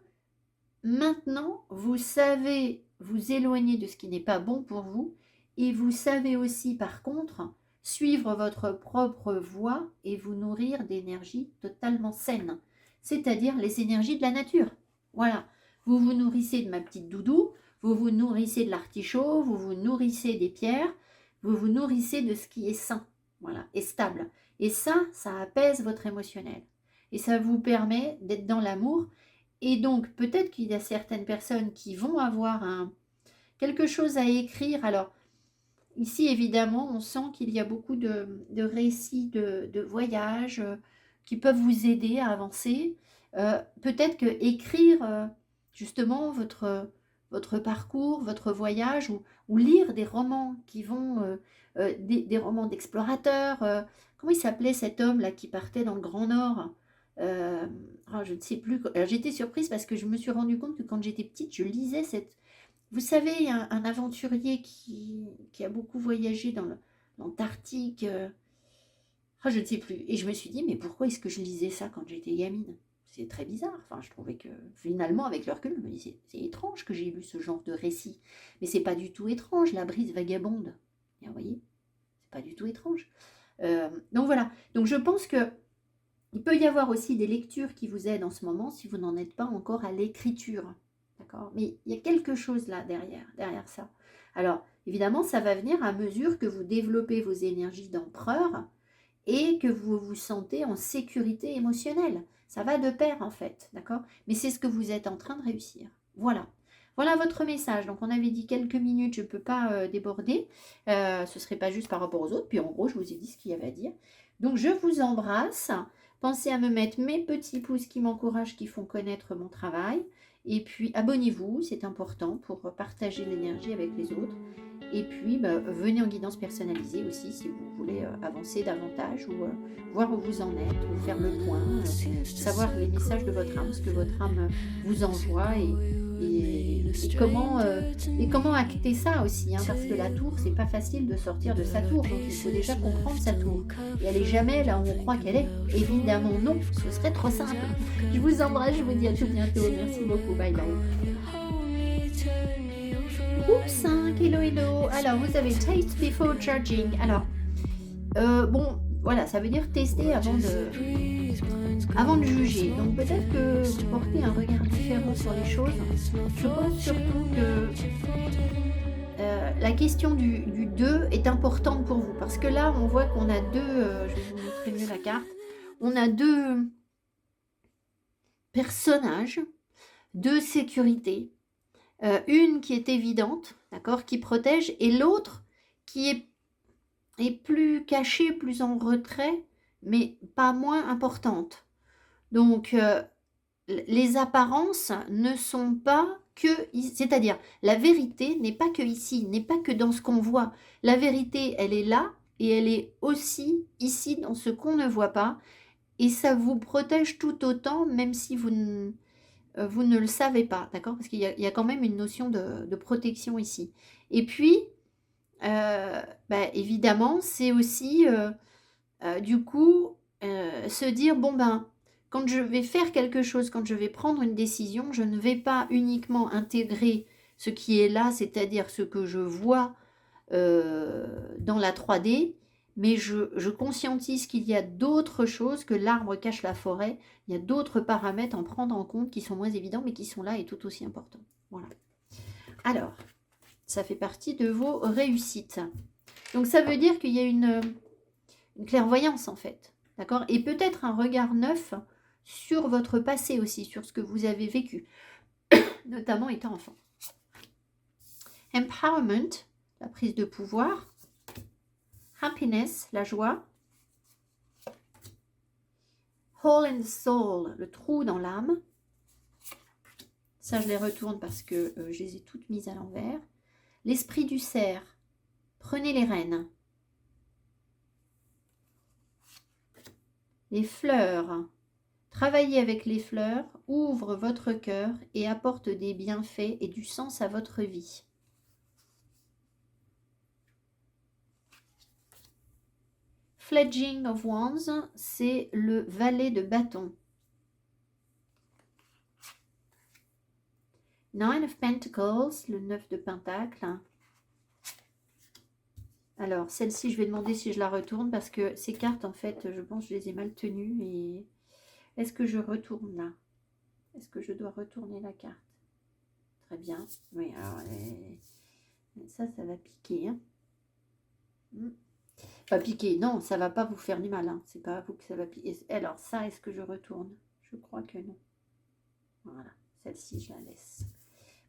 maintenant, vous savez vous éloigner de ce qui n'est pas bon pour vous. Et vous savez aussi, par contre, suivre votre propre voie et vous nourrir d'énergie totalement saine, c'est-à-dire les énergies de la nature. Voilà, vous vous nourrissez de ma petite doudou, vous vous nourrissez de l'artichaut, vous vous nourrissez des pierres, vous vous nourrissez de ce qui est sain, voilà, et stable. Et ça apaise votre émotionnel. Et ça vous permet d'être dans l'amour. Et donc, peut-être qu'il y a certaines personnes qui vont avoir quelque chose à écrire. Alors, ici, évidemment, on sent qu'il y a beaucoup de récits de voyages qui peuvent vous aider à avancer. Peut-être que écrire justement votre parcours, votre voyage, ou lire des romans qui vont, des romans d'explorateurs. Comment il s'appelait cet homme-là qui partait dans le Grand Nord? Je ne sais plus. J'étais surprise parce que je me suis rendu compte que quand j'étais petite, je lisais cette... Vous savez, un aventurier qui a beaucoup voyagé dans l'Antarctique, je ne sais plus. Et je me suis dit, mais pourquoi est-ce que je lisais ça quand j'étais gamine? C'est très bizarre. Enfin, je trouvais que finalement, avec le recul, je me disais, c'est étrange que j'ai lu ce genre de récit. Mais c'est pas du tout étrange, la brise vagabonde. Et vous voyez, c'est pas du tout étrange. Donc voilà. Donc je pense que Il peut y avoir aussi des lectures qui vous aident en ce moment si vous n'en êtes pas encore à l'écriture. D'accord? Mais il y a quelque chose là derrière ça. Alors, évidemment, ça va venir à mesure que vous développez vos énergies d'empereur et que vous vous sentez en sécurité émotionnelle. Ça va de pair en fait, d'accord? Mais c'est ce que vous êtes en train de réussir. Voilà. Voilà votre message. Donc on avait dit quelques minutes, je ne peux pas déborder. Ce ne serait pas juste par rapport aux autres. Puis en gros, je vous ai dit ce qu'il y avait à dire. Donc je vous embrasse. Pensez à me mettre mes petits pouces qui m'encouragent, qui font connaître mon travail. Et puis abonnez-vous, c'est important pour partager l'énergie avec les autres. Et puis venez en guidance personnalisée aussi si vous voulez avancer davantage ou voir où vous en êtes, ou faire le point, savoir les messages de votre âme, ce que votre âme vous envoie et comment acter ça aussi, hein, parce que la tour, c'est pas facile de sortir de sa tour, donc il faut déjà comprendre sa tour. Et elle est jamais là où on croit qu'elle est. Évidemment non, ce serait trop simple. Je vous embrasse, je vous dis à tout bientôt. Merci beaucoup, bye bye. Oups, hello, hello. Alors, vous avez taste before judging. Alors, bon, voilà, ça veut dire tester avant de juger. Donc, peut-être que vous portez un regard différent sur les choses. Je pense surtout que la question du 2 est importante pour vous. Parce que là, on voit qu'on a deux, je vais vous montrer mieux la carte, on a deux personnages, deux sécurités. Une qui est évidente, d'accord, qui protège, et l'autre qui est plus cachée, plus en retrait, mais pas moins importante. Donc, les apparences ne sont pas que... C'est-à-dire, la vérité n'est pas que ici, n'est pas que dans ce qu'on voit. La vérité, elle est là, et elle est aussi ici, dans ce qu'on ne voit pas. Et ça vous protège tout autant, même si vous ne le savez pas, d'accord? Parce qu'il y a quand même une notion de protection ici. Et puis, évidemment, c'est aussi, du coup, se dire, bon ben, quand je vais faire quelque chose, quand je vais prendre une décision, je ne vais pas uniquement intégrer ce qui est là, c'est-à-dire ce que je vois dans la 3D, mais je conscientise qu'il y a d'autres choses, que l'arbre cache la forêt, il y a d'autres paramètres à prendre en compte qui sont moins évidents, mais qui sont là et tout aussi importants. Voilà. Alors, ça fait partie de vos réussites. Donc, ça veut dire qu'il y a une clairvoyance, en fait. D'accord? Et peut-être un regard neuf sur votre passé aussi, sur ce que vous avez vécu, notamment étant enfant. Empowerment, la prise de pouvoir. Happiness, la joie. Hole in the soul, le trou dans l'âme. Ça, je les retourne parce que je les ai toutes mises à l'envers. L'esprit du cerf, prenez les rênes. Les fleurs, travaillez avec les fleurs, ouvre votre cœur et apporte des bienfaits et du sens à votre vie. Fledging of Wands, c'est le valet de bâton. Nine of Pentacles, le 9 de Pentacles. Alors, celle-ci, je vais demander si je la retourne parce que ces cartes, en fait, je pense que je les ai mal tenues. Et est-ce que je retourne là? Est-ce que je dois retourner la carte? Très bien. Oui, alors, ça va piquer. Hein. Pas piquer, non, ça va pas vous faire du mal. Hein. C'est pas à vous que ça va piquer. Alors, ça, est-ce que je retourne? Je crois que non. Voilà, celle-ci, je la laisse.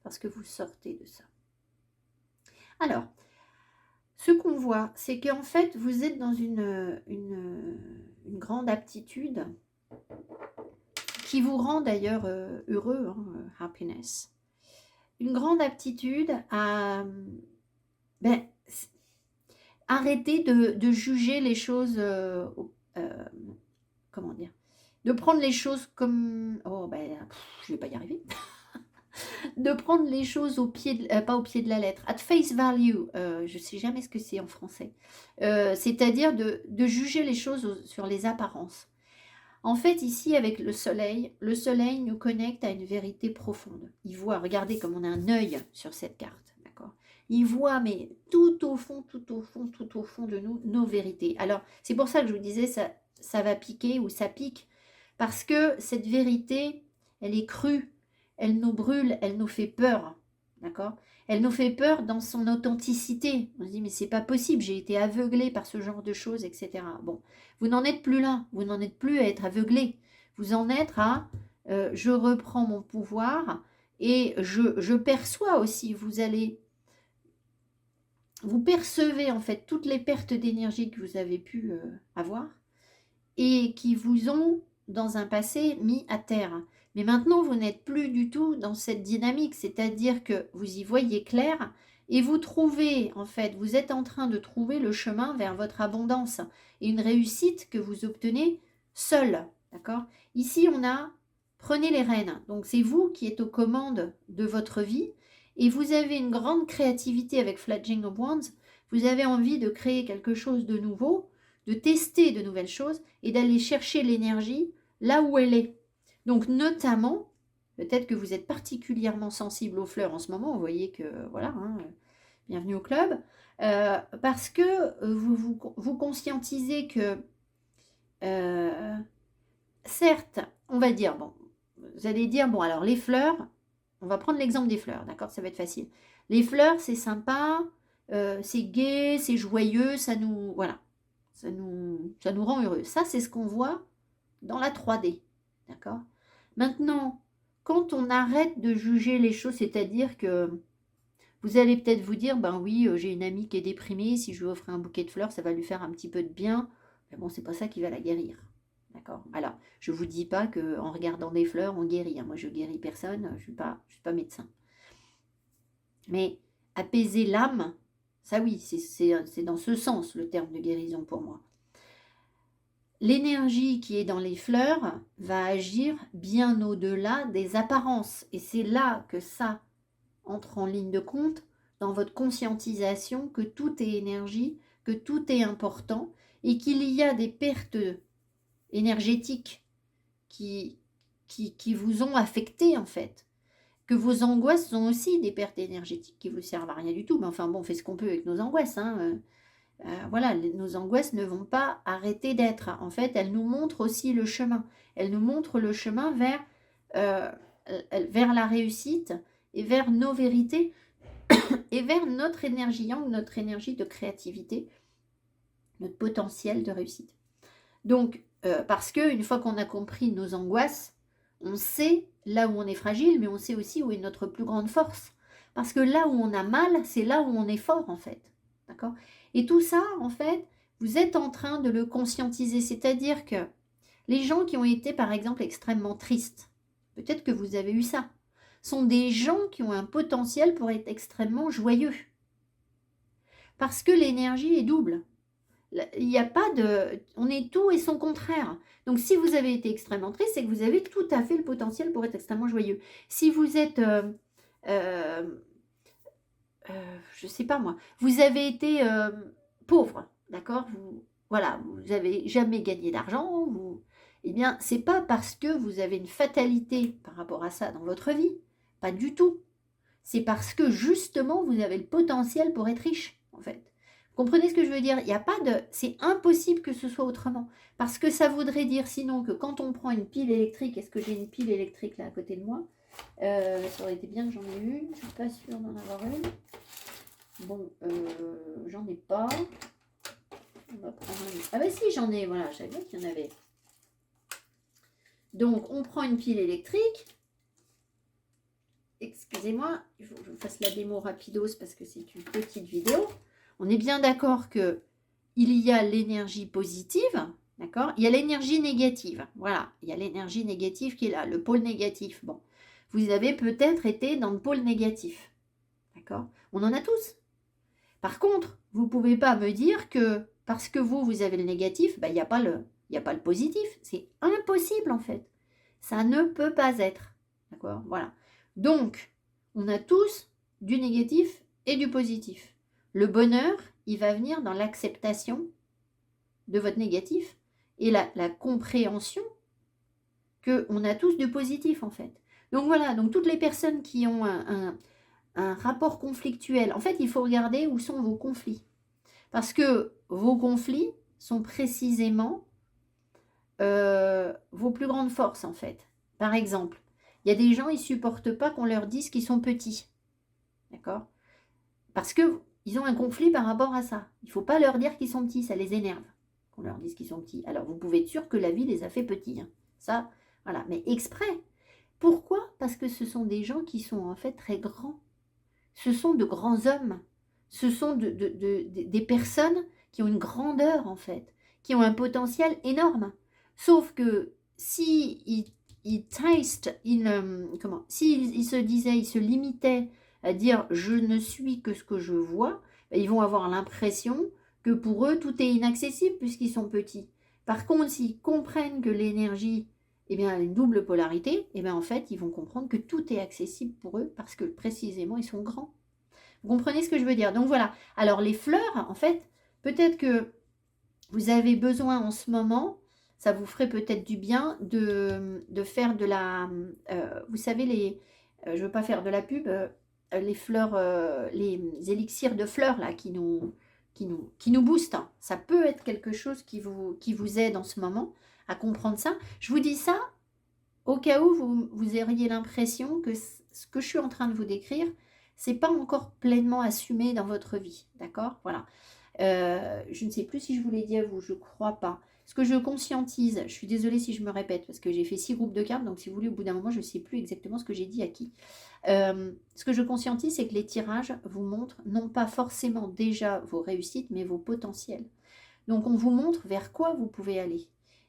Parce que vous sortez de ça. Alors, ce qu'on voit, c'est qu'en fait, vous êtes dans une grande aptitude qui vous rend d'ailleurs heureux, hein, happiness. Une grande aptitude à arrêter de juger les choses, comment dire, de prendre les choses comme, je vais pas y arriver. De prendre les choses au pied, pas au pied de la lettre, at face value, je sais jamais ce que c'est en français, c'est-à-dire de juger les choses sur les apparences. En fait, ici, avec le soleil nous connecte à une vérité profonde. Il voit, regardez comme on a un œil sur cette carte, d'accord? Il voit, mais tout au fond de nous, nos vérités. Alors, c'est pour ça que je vous disais, ça va piquer ou ça pique, Parce que cette vérité, elle est crue, elle nous brûle, elle nous fait peur. D'accord? Elle nous fait peur dans son authenticité. On se dit, mais c'est pas possible, j'ai été aveuglée par ce genre de choses, etc. Bon, vous n'en êtes plus là, vous n'en êtes plus à être aveuglé. Vous en êtes à je reprends mon pouvoir et je perçois aussi, vous percevez en fait toutes les pertes d'énergie que vous avez pu avoir et qui vous ont, dans un passé, mis à terre. Mais maintenant, vous n'êtes plus du tout dans cette dynamique, c'est-à-dire que vous y voyez clair et vous trouvez, en fait, vous êtes en train de trouver le chemin vers votre abondance et une réussite que vous obtenez seul, d'accord? Ici, on a, prenez les rênes, donc c'est vous qui êtes aux commandes de votre vie et vous avez une grande créativité avec Fledgling of Wands, vous avez envie de créer quelque chose de nouveau, de tester de nouvelles choses et d'aller chercher l'énergie là où elle est. Donc notamment, peut-être que vous êtes particulièrement sensible aux fleurs en ce moment, vous voyez que, voilà, hein, bienvenue au club, parce que vous conscientisez que, certes, on va dire, bon, vous allez dire, bon alors les fleurs, on va prendre l'exemple des fleurs, d'accord, ça va être facile. Les fleurs, c'est sympa, c'est gai, c'est joyeux, ça nous, voilà, ça nous rend heureux. Ça, c'est ce qu'on voit dans la 3D. D'accord? Maintenant, quand on arrête de juger les choses, c'est-à-dire que vous allez peut-être vous dire, ben oui, j'ai une amie qui est déprimée, si je lui offre un bouquet de fleurs, ça va lui faire un petit peu de bien. Mais bon, c'est pas ça qui va la guérir. D'accord? Alors, je ne vous dis pas qu'en regardant des fleurs, on guérit. Moi, je guéris personne, je ne suis pas médecin. Mais apaiser l'âme, ça oui, c'est dans ce sens le terme de guérison pour moi. L'énergie qui est dans les fleurs va agir bien au-delà des apparences. Et c'est là que ça entre en ligne de compte dans votre conscientisation que tout est énergie, que tout est important et qu'il y a des pertes énergétiques qui vous ont affecté en fait. Que vos angoisses sont aussi des pertes énergétiques qui vous servent à rien du tout. Mais enfin bon, on fait ce qu'on peut avec nos angoisses, hein. Voilà, nos angoisses ne vont pas arrêter d'être. En fait, elles nous montrent aussi le chemin. Elles nous montrent le chemin vers la réussite et vers nos vérités et vers notre énergie yang, notre énergie de créativité, notre potentiel de réussite. Donc, parce qu'une fois qu'on a compris nos angoisses, on sait là où on est fragile, mais on sait aussi où est notre plus grande force. Parce que là où on a mal, c'est là où on est fort, en fait. D'accord ? Et tout ça, en fait, vous êtes en train de le conscientiser. C'est-à-dire que les gens qui ont été, par exemple, extrêmement tristes, peut-être que vous avez eu ça, sont des gens qui ont un potentiel pour être extrêmement joyeux. Parce que l'énergie est double. Il n'y a pas de... On est tout et son contraire. Donc, si vous avez été extrêmement triste, c'est que vous avez tout à fait le potentiel pour être extrêmement joyeux. Si vous êtes... je sais pas moi, vous avez été pauvre, d'accord, voilà, vous n'avez jamais gagné d'argent, eh bien, c'est pas parce que vous avez une fatalité par rapport à ça dans votre vie, pas du tout. C'est parce que justement, vous avez le potentiel pour être riche, en fait. Vous comprenez ce que je veux dire? Il n'y a pas de... C'est impossible que ce soit autrement. Parce que ça voudrait dire sinon que quand on prend une pile électrique, est-ce que j'ai une pile électrique là à côté de moi? Ça aurait été bien que j'en ai une. Je ne suis pas sûre d'en avoir une. Bon, j'en ai pas. On va prendre une. Ah bah si, j'en ai. Voilà, je savais bien qu'il y en avait. Donc, on prend une pile électrique. Excusez-moi, il faut que je fasse la démo rapidos parce que c'est une petite vidéo. On est bien d'accord que il y a l'énergie positive, d'accord? Il y a l'énergie négative. Voilà, il y a l'énergie négative qui est là, le pôle négatif. Bon, vous avez peut-être été dans le pôle négatif, d'accord? On en a tous. Par contre, vous ne pouvez pas me dire que parce que vous avez le négatif, il n'y a pas le positif. C'est impossible en fait. Ça ne peut pas être, d'accord? Voilà. Donc, on a tous du négatif et du positif. Le bonheur, il va venir dans l'acceptation de votre négatif et la compréhension qu'on a tous du positif en fait. Donc voilà, donc toutes les personnes qui ont un rapport conflictuel, en fait, il faut regarder où sont vos conflits. Parce que vos conflits sont précisément vos plus grandes forces, en fait. Par exemple, il y a des gens, ils supportent pas qu'on leur dise qu'ils sont petits. D'accord? Parce qu'ils ont un conflit par rapport à ça. Il ne faut pas leur dire qu'ils sont petits, ça les énerve qu'on leur dise qu'ils sont petits. Alors, vous pouvez être sûr que la vie les a fait petits. Hein. Ça, voilà. Mais exprès. Pourquoi? Parce que ce sont des gens qui sont en fait très grands. Ce sont de grands hommes. Ce sont des personnes qui ont une grandeur, en fait, qui ont un potentiel énorme. Sauf que si s'ils se disaient, ils se limitaient à dire je ne suis que ce que je vois, ben, ils vont avoir l'impression que pour eux tout est inaccessible puisqu'ils sont petits. Par contre, s'ils comprennent que l'énergie, eh bien, a une double polarité, eh bien, en fait, ils vont comprendre que tout est accessible pour eux parce que précisément ils sont grands. Vous comprenez ce que je veux dire? Donc voilà. Alors les fleurs, en fait, peut-être que vous avez besoin en ce moment, ça vous ferait peut-être du bien de faire de la... vous savez, je ne veux pas faire de la pub, les fleurs, les élixirs de fleurs là, qui nous boostent. Hein. Ça peut être quelque chose qui vous aide en ce moment à comprendre ça. Je vous dis ça au cas où vous auriez l'impression que ce que je suis en train de vous décrire, c'est pas encore pleinement assumé dans votre vie. D'accord? Voilà. Je ne sais plus si je vous l'ai dit à vous, je crois pas. Ce que je conscientise, je suis désolée si je me répète, parce que j'ai fait 6 groupes de cartes, donc si vous voulez, au bout d'un moment, je ne sais plus exactement ce que j'ai dit à qui. Ce que je conscientise, c'est que les tirages vous montrent non pas forcément déjà vos réussites, mais vos potentiels. Donc on vous montre vers quoi vous pouvez aller.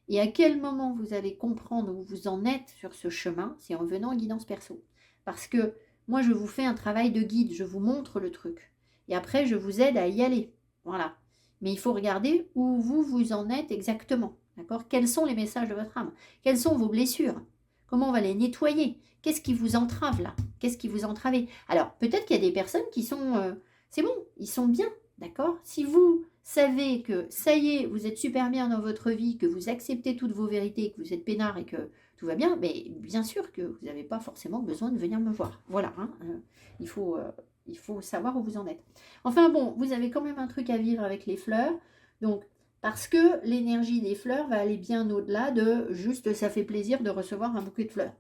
Et à quel moment vous allez comprendre où vous en êtes sur ce chemin, c'est en venant en guidance perso. Parce que moi, je vous fais un travail de guide, je vous montre le truc. Et après, je vous aide à y aller. Voilà. Mais il faut regarder où vous en êtes exactement. D'accord? Quels sont les messages de votre âme? Quelles sont vos blessures? Comment on va les nettoyer? Qu'est-ce qui vous entrave là? Qu'est-ce qui vous entrave? Alors, peut-être qu'il y a des personnes qui sont... c'est bon, ils sont bien. D'accord? Si vous savez que ça y est, vous êtes super bien dans votre vie, que vous acceptez toutes vos vérités, que vous êtes peinard et que tout va bien, mais bien sûr que vous n'avez pas forcément besoin de venir me voir. Voilà. Hein, il faut savoir où vous en êtes. Enfin bon, vous avez quand même un truc à vivre avec les fleurs. Donc, parce que l'énergie des fleurs va aller bien au-delà de juste ça fait plaisir de recevoir un bouquet de fleurs.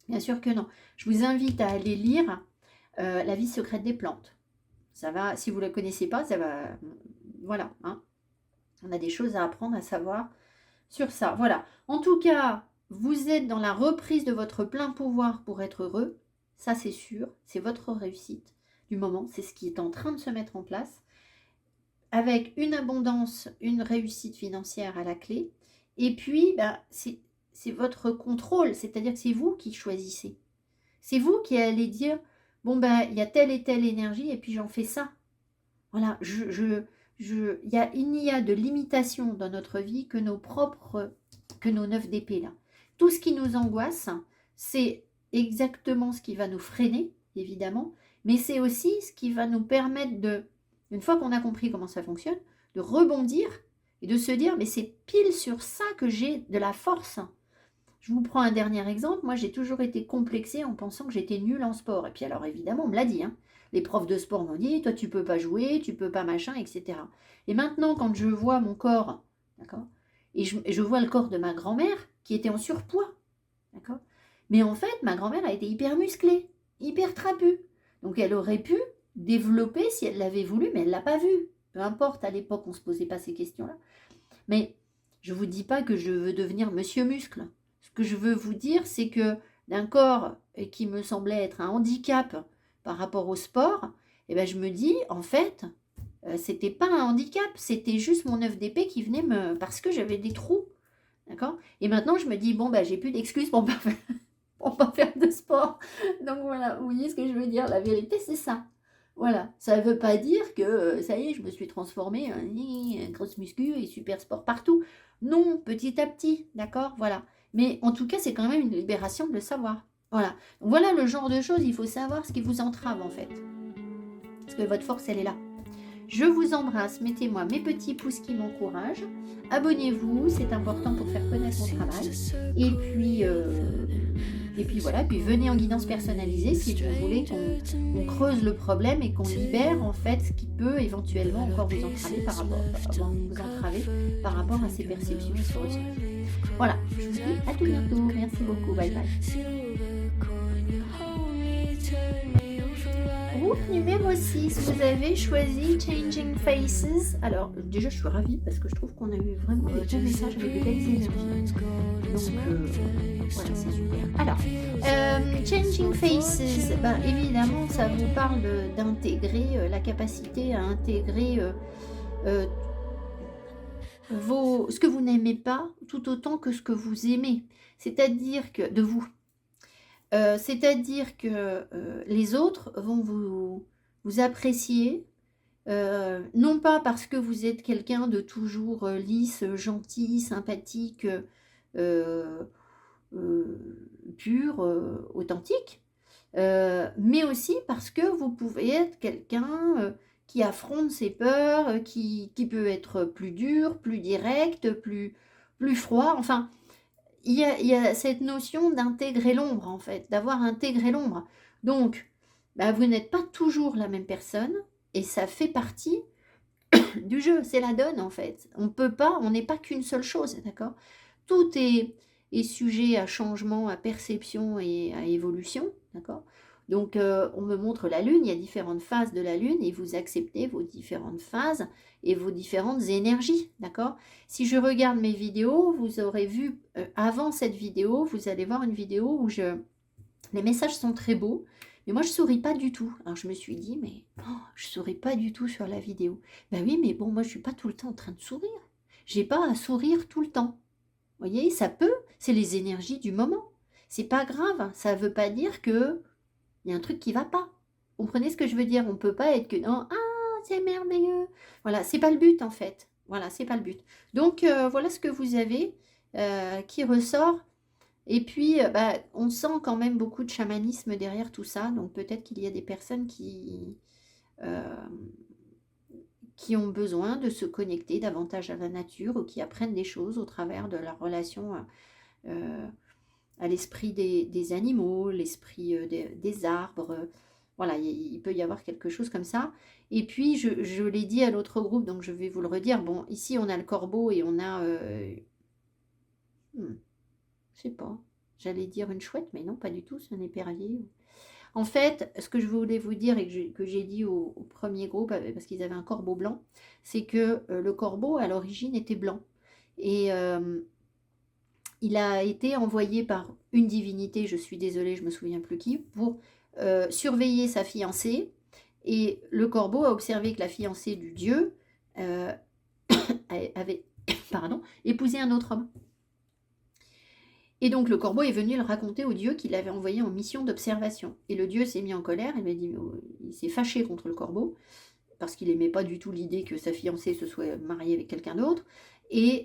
Bien sûr que non. Je vous invite à aller lire La vie secrète des plantes. Ça va, si vous ne la connaissez pas, ça va... Voilà. Hein. On a des choses à apprendre, à savoir sur ça. Voilà. En tout cas, vous êtes dans la reprise de votre plein pouvoir pour être heureux. Ça, c'est sûr. C'est votre réussite du moment. C'est ce qui est en train de se mettre en place. Avec une abondance, une réussite financière à la clé. Et puis, c'est votre contrôle. C'est-à-dire que c'est vous qui choisissez. C'est vous qui allez dire, bon, il y a telle et telle énergie et puis j'en fais ça. Voilà. Il n'y a de limitation dans notre vie que nos 9 d'épée là. Tout ce qui nous angoisse, c'est exactement ce qui va nous freiner, évidemment, mais c'est aussi ce qui va nous permettre de, une fois qu'on a compris comment ça fonctionne, de rebondir et de se dire, mais c'est pile sur ça que j'ai de la force. Je vous prends un dernier exemple. Moi, j'ai toujours été complexée en pensant que j'étais nulle en sport. Et puis alors, évidemment, on me l'a dit. Hein. Les profs de sport m'ont dit, toi, tu peux pas jouer, tu peux pas machin, etc. Et maintenant, quand je vois mon corps, d'accord, et je vois le corps de ma grand-mère qui était en surpoids, d'accord. Mais en fait, ma grand-mère a été hyper musclée, hyper trapue. Donc, elle aurait pu développer si elle l'avait voulu, mais elle ne l'a pas vu. Peu importe, à l'époque, on ne se posait pas ces questions-là. Mais je ne vous dis pas que je veux devenir monsieur muscle. Ce que je veux vous dire, c'est que d'un corps qui me semblait être un handicap par rapport au sport, eh ben, je me dis, en fait, c'était pas un handicap, c'était juste mon 9 d'épée qui venait parce que j'avais des trous. D'accord? Et maintenant, je me dis, bon, j'ai plus d'excuses pour pas faire de sport. Donc voilà, vous voyez ce que je veux dire? La vérité, c'est ça. Voilà, ça ne veut pas dire que ça y est, je me suis transformée en grosse muscu et super sport partout. Non, petit à petit, d'accord? Voilà. Mais en tout cas, c'est quand même une libération de le savoir. Voilà. Donc, voilà le genre de choses, il faut savoir ce qui vous entrave en fait. Parce que votre force, elle est là. Je vous embrasse, mettez-moi mes petits pouces qui m'encouragent. Abonnez-vous, c'est important pour faire connaître mon travail. Et puis voilà, puis venez en guidance personnalisée si vous voulez qu'on creuse le problème et qu'on libère en fait ce qui peut éventuellement encore vous entraver par rapport à ces perceptions et ce ressenti. Voilà, je vous dis à tout bientôt. Merci beaucoup. Bye bye. Groupe numéro 6, vous avez choisi Changing Faces. Alors, déjà, je suis ravie parce que je trouve qu'on a eu vraiment des bons messages avec de belles énergies. Donc, voilà, c'est super. Alors, Changing Faces, ben, évidemment, ça vous parle d'intégrer, la capacité à intégrer ce que vous n'aimez pas tout autant que ce que vous aimez. C'est-à-dire que, de vous. C'est-à-dire que les autres vont vous apprécier, non pas parce que vous êtes quelqu'un de toujours lisse, gentil, sympathique, euh, pur, authentique, mais aussi parce que vous pouvez être quelqu'un qui affronte ses peurs, qui peut être plus dur, plus direct, plus froid, enfin, il y a cette notion d'intégrer l'ombre, en fait, d'avoir intégré l'ombre. Donc, bah, vous n'êtes pas toujours la même personne, et ça fait partie du jeu, c'est la donne, en fait. On n'est pas qu'une seule chose, d'accord? Tout est sujet à changement, à perception et à évolution, d'accord? Donc, on me montre la Lune, il y a différentes phases de la Lune, et vous acceptez vos différentes phases et vos différentes énergies, d'accord? Si je regarde mes vidéos, vous aurez vu, avant cette vidéo, vous allez voir une vidéo où les messages sont très beaux, mais moi je souris pas du tout. Alors je me suis dit, mais je souris pas du tout sur la vidéo. Ben oui, mais bon, moi je suis pas tout le temps en train de sourire. J'ai pas à sourire tout le temps. Vous voyez, ça peut, c'est les énergies du moment. C'est pas grave, ça veut pas dire que il y a un truc qui va pas. Vous comprenez ce que je veux dire? On peut pas être que non, ah, c'est merveilleux. Voilà, c'est pas le but en fait. Voilà, c'est pas le but. Donc voilà ce que vous avez qui ressort. Et puis, bah, on sent quand même beaucoup de chamanisme derrière tout ça. Donc peut-être qu'il y a des personnes euh, qui ont besoin de se connecter davantage à la nature ou qui apprennent des choses au travers de leur relation à l'esprit des animaux, l'esprit des arbres. Voilà, il peut y avoir quelque chose comme ça. Et puis, je l'ai dit à l'autre groupe, donc je vais vous le redire. Bon, ici, on a le corbeau et on a... je sais pas. J'allais dire une chouette, mais non, pas du tout, c'est un épervier. En fait, ce que je voulais vous dire et que j'ai dit au premier groupe, parce qu'ils avaient un corbeau blanc, c'est que le corbeau, à l'origine, était blanc. Et il a été envoyé par une divinité, je suis désolée, je me souviens plus qui, pour surveiller sa fiancée. Et le corbeau a observé que la fiancée du dieu avait pardon, épousé un autre homme. Et donc le corbeau est venu le raconter au dieu qui l'avait envoyé en mission d'observation. Et le dieu s'est mis en colère, il s'est fâché contre le corbeau, parce qu'il n'aimait pas du tout l'idée que sa fiancée se soit mariée avec quelqu'un d'autre. Et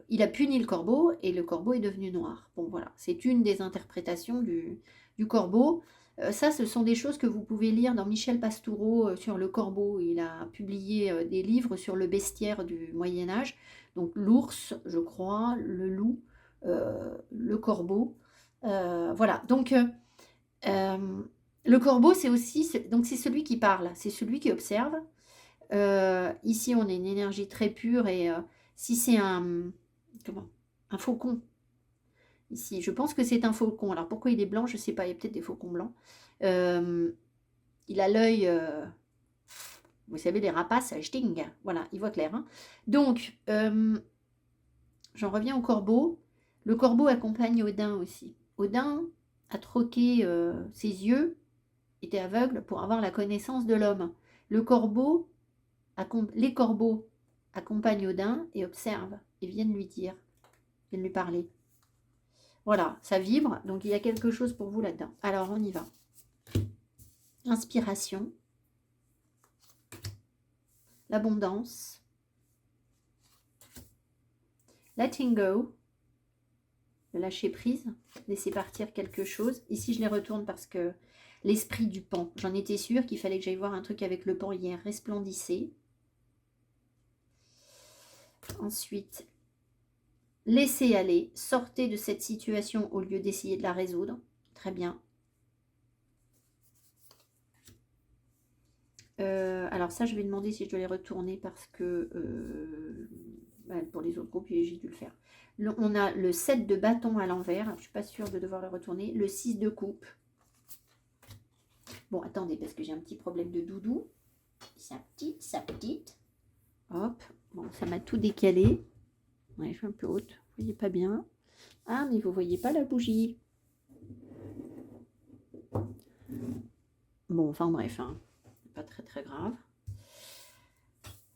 il a puni le corbeau, et le corbeau est devenu noir. Bon voilà, c'est une des interprétations du corbeau. Ça, ce sont des choses que vous pouvez lire dans Michel Pastoureau sur le corbeau. Il a publié des livres sur le bestiaire du Moyen-Âge. Donc l'ours, je crois, le loup, le corbeau. Voilà, donc le corbeau, c'est aussi, donc c'est celui qui parle, c'est celui qui observe. Ici, on a une énergie très pure et si c'est un faucon, ici, je pense que c'est un faucon. Alors pourquoi il est blanc, je ne sais pas, il y a peut-être des faucons blancs. Il a l'œil, vous savez, les rapaces, ça sting, voilà, il voit clair. Hein. Donc, j'en reviens au corbeau. Le corbeau accompagne Odin aussi. Odin a troqué ses yeux, était aveugle pour avoir la connaissance de l'homme. Les corbeaux accompagnent Odin et observent et viennent lui dire, viennent lui parler. Voilà, ça vibre, donc il y a quelque chose pour vous là-dedans. Alors, on y va. Inspiration. L'abondance. Letting go. Le lâcher prise. Laisser partir quelque chose. Ici, je les retourne parce que l'esprit du pan. J'en étais sûre qu'il fallait que j'aille voir un truc avec le pan hier. Resplendissez. Ensuite, laissez aller. Sortez de cette situation au lieu d'essayer de la résoudre. Très bien. Alors ça, je vais demander si je dois les retourner parce que Pour les autres groupes, j'ai dû le faire. On a le 7 de bâton à l'envers. Je ne suis pas sûre de devoir le retourner. Le 6 de coupe. Bon, attendez, parce que j'ai un petit problème de doudou. Sa petite. Hop. Bon, ça m'a tout décalé. Ouais, je suis un peu haute. Vous voyez pas bien. Ah, mais vous voyez pas la bougie. Bon, enfin bref, hein. Pas très très grave.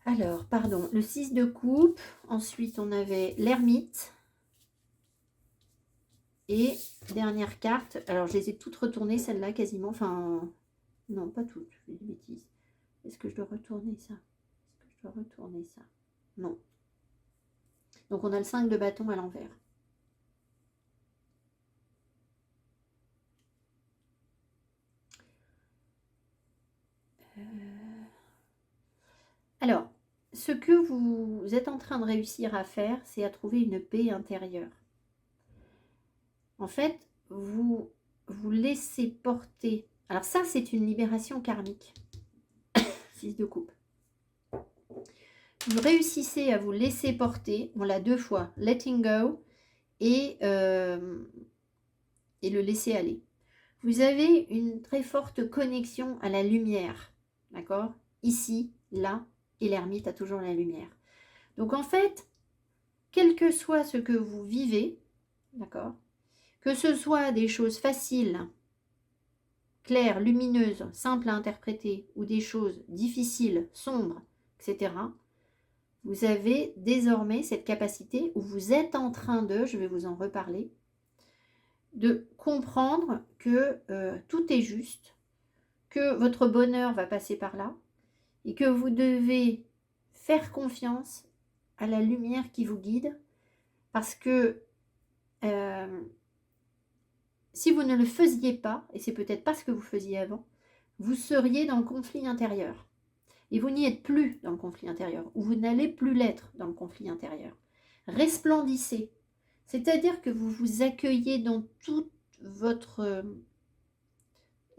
Alors, pardon, le 6 de coupe. Ensuite, on avait l'ermite. Et dernière carte. Alors, je les ai toutes retournées, celles-là, quasiment. Enfin, non, pas toutes. Je fais des bêtises. Est-ce que je dois retourner ça? Non. Donc, on a le 5 de bâton à l'envers. Alors, ce que vous êtes en train de réussir à faire, c'est à trouver une paix intérieure. En fait, vous laissez porter. Alors ça, c'est une libération karmique. 6 de coupe. Vous réussissez à vous laisser porter. On l'a 2 fois. Letting go et le laisser aller. Vous avez une très forte connexion à la lumière. D'accord? Ici, là, et l'ermite a toujours la lumière. Donc en fait, quel que soit ce que vous vivez, d'accord, que ce soit des choses faciles, claires, lumineuses, simples à interpréter, ou des choses difficiles, sombres, etc., vous avez désormais cette capacité où vous êtes en train de, je vais vous en reparler, de comprendre que tout est juste, que votre bonheur va passer par là, et que vous devez faire confiance à la lumière qui vous guide, parce que si vous ne le faisiez pas, et c'est peut-être pas ce que vous faisiez avant, vous seriez dans le conflit intérieur. Et vous n'y êtes plus dans le conflit intérieur, ou vous n'allez plus l'être dans le conflit intérieur. Resplendissez, c'est-à-dire que vous vous accueillez dans toute votre...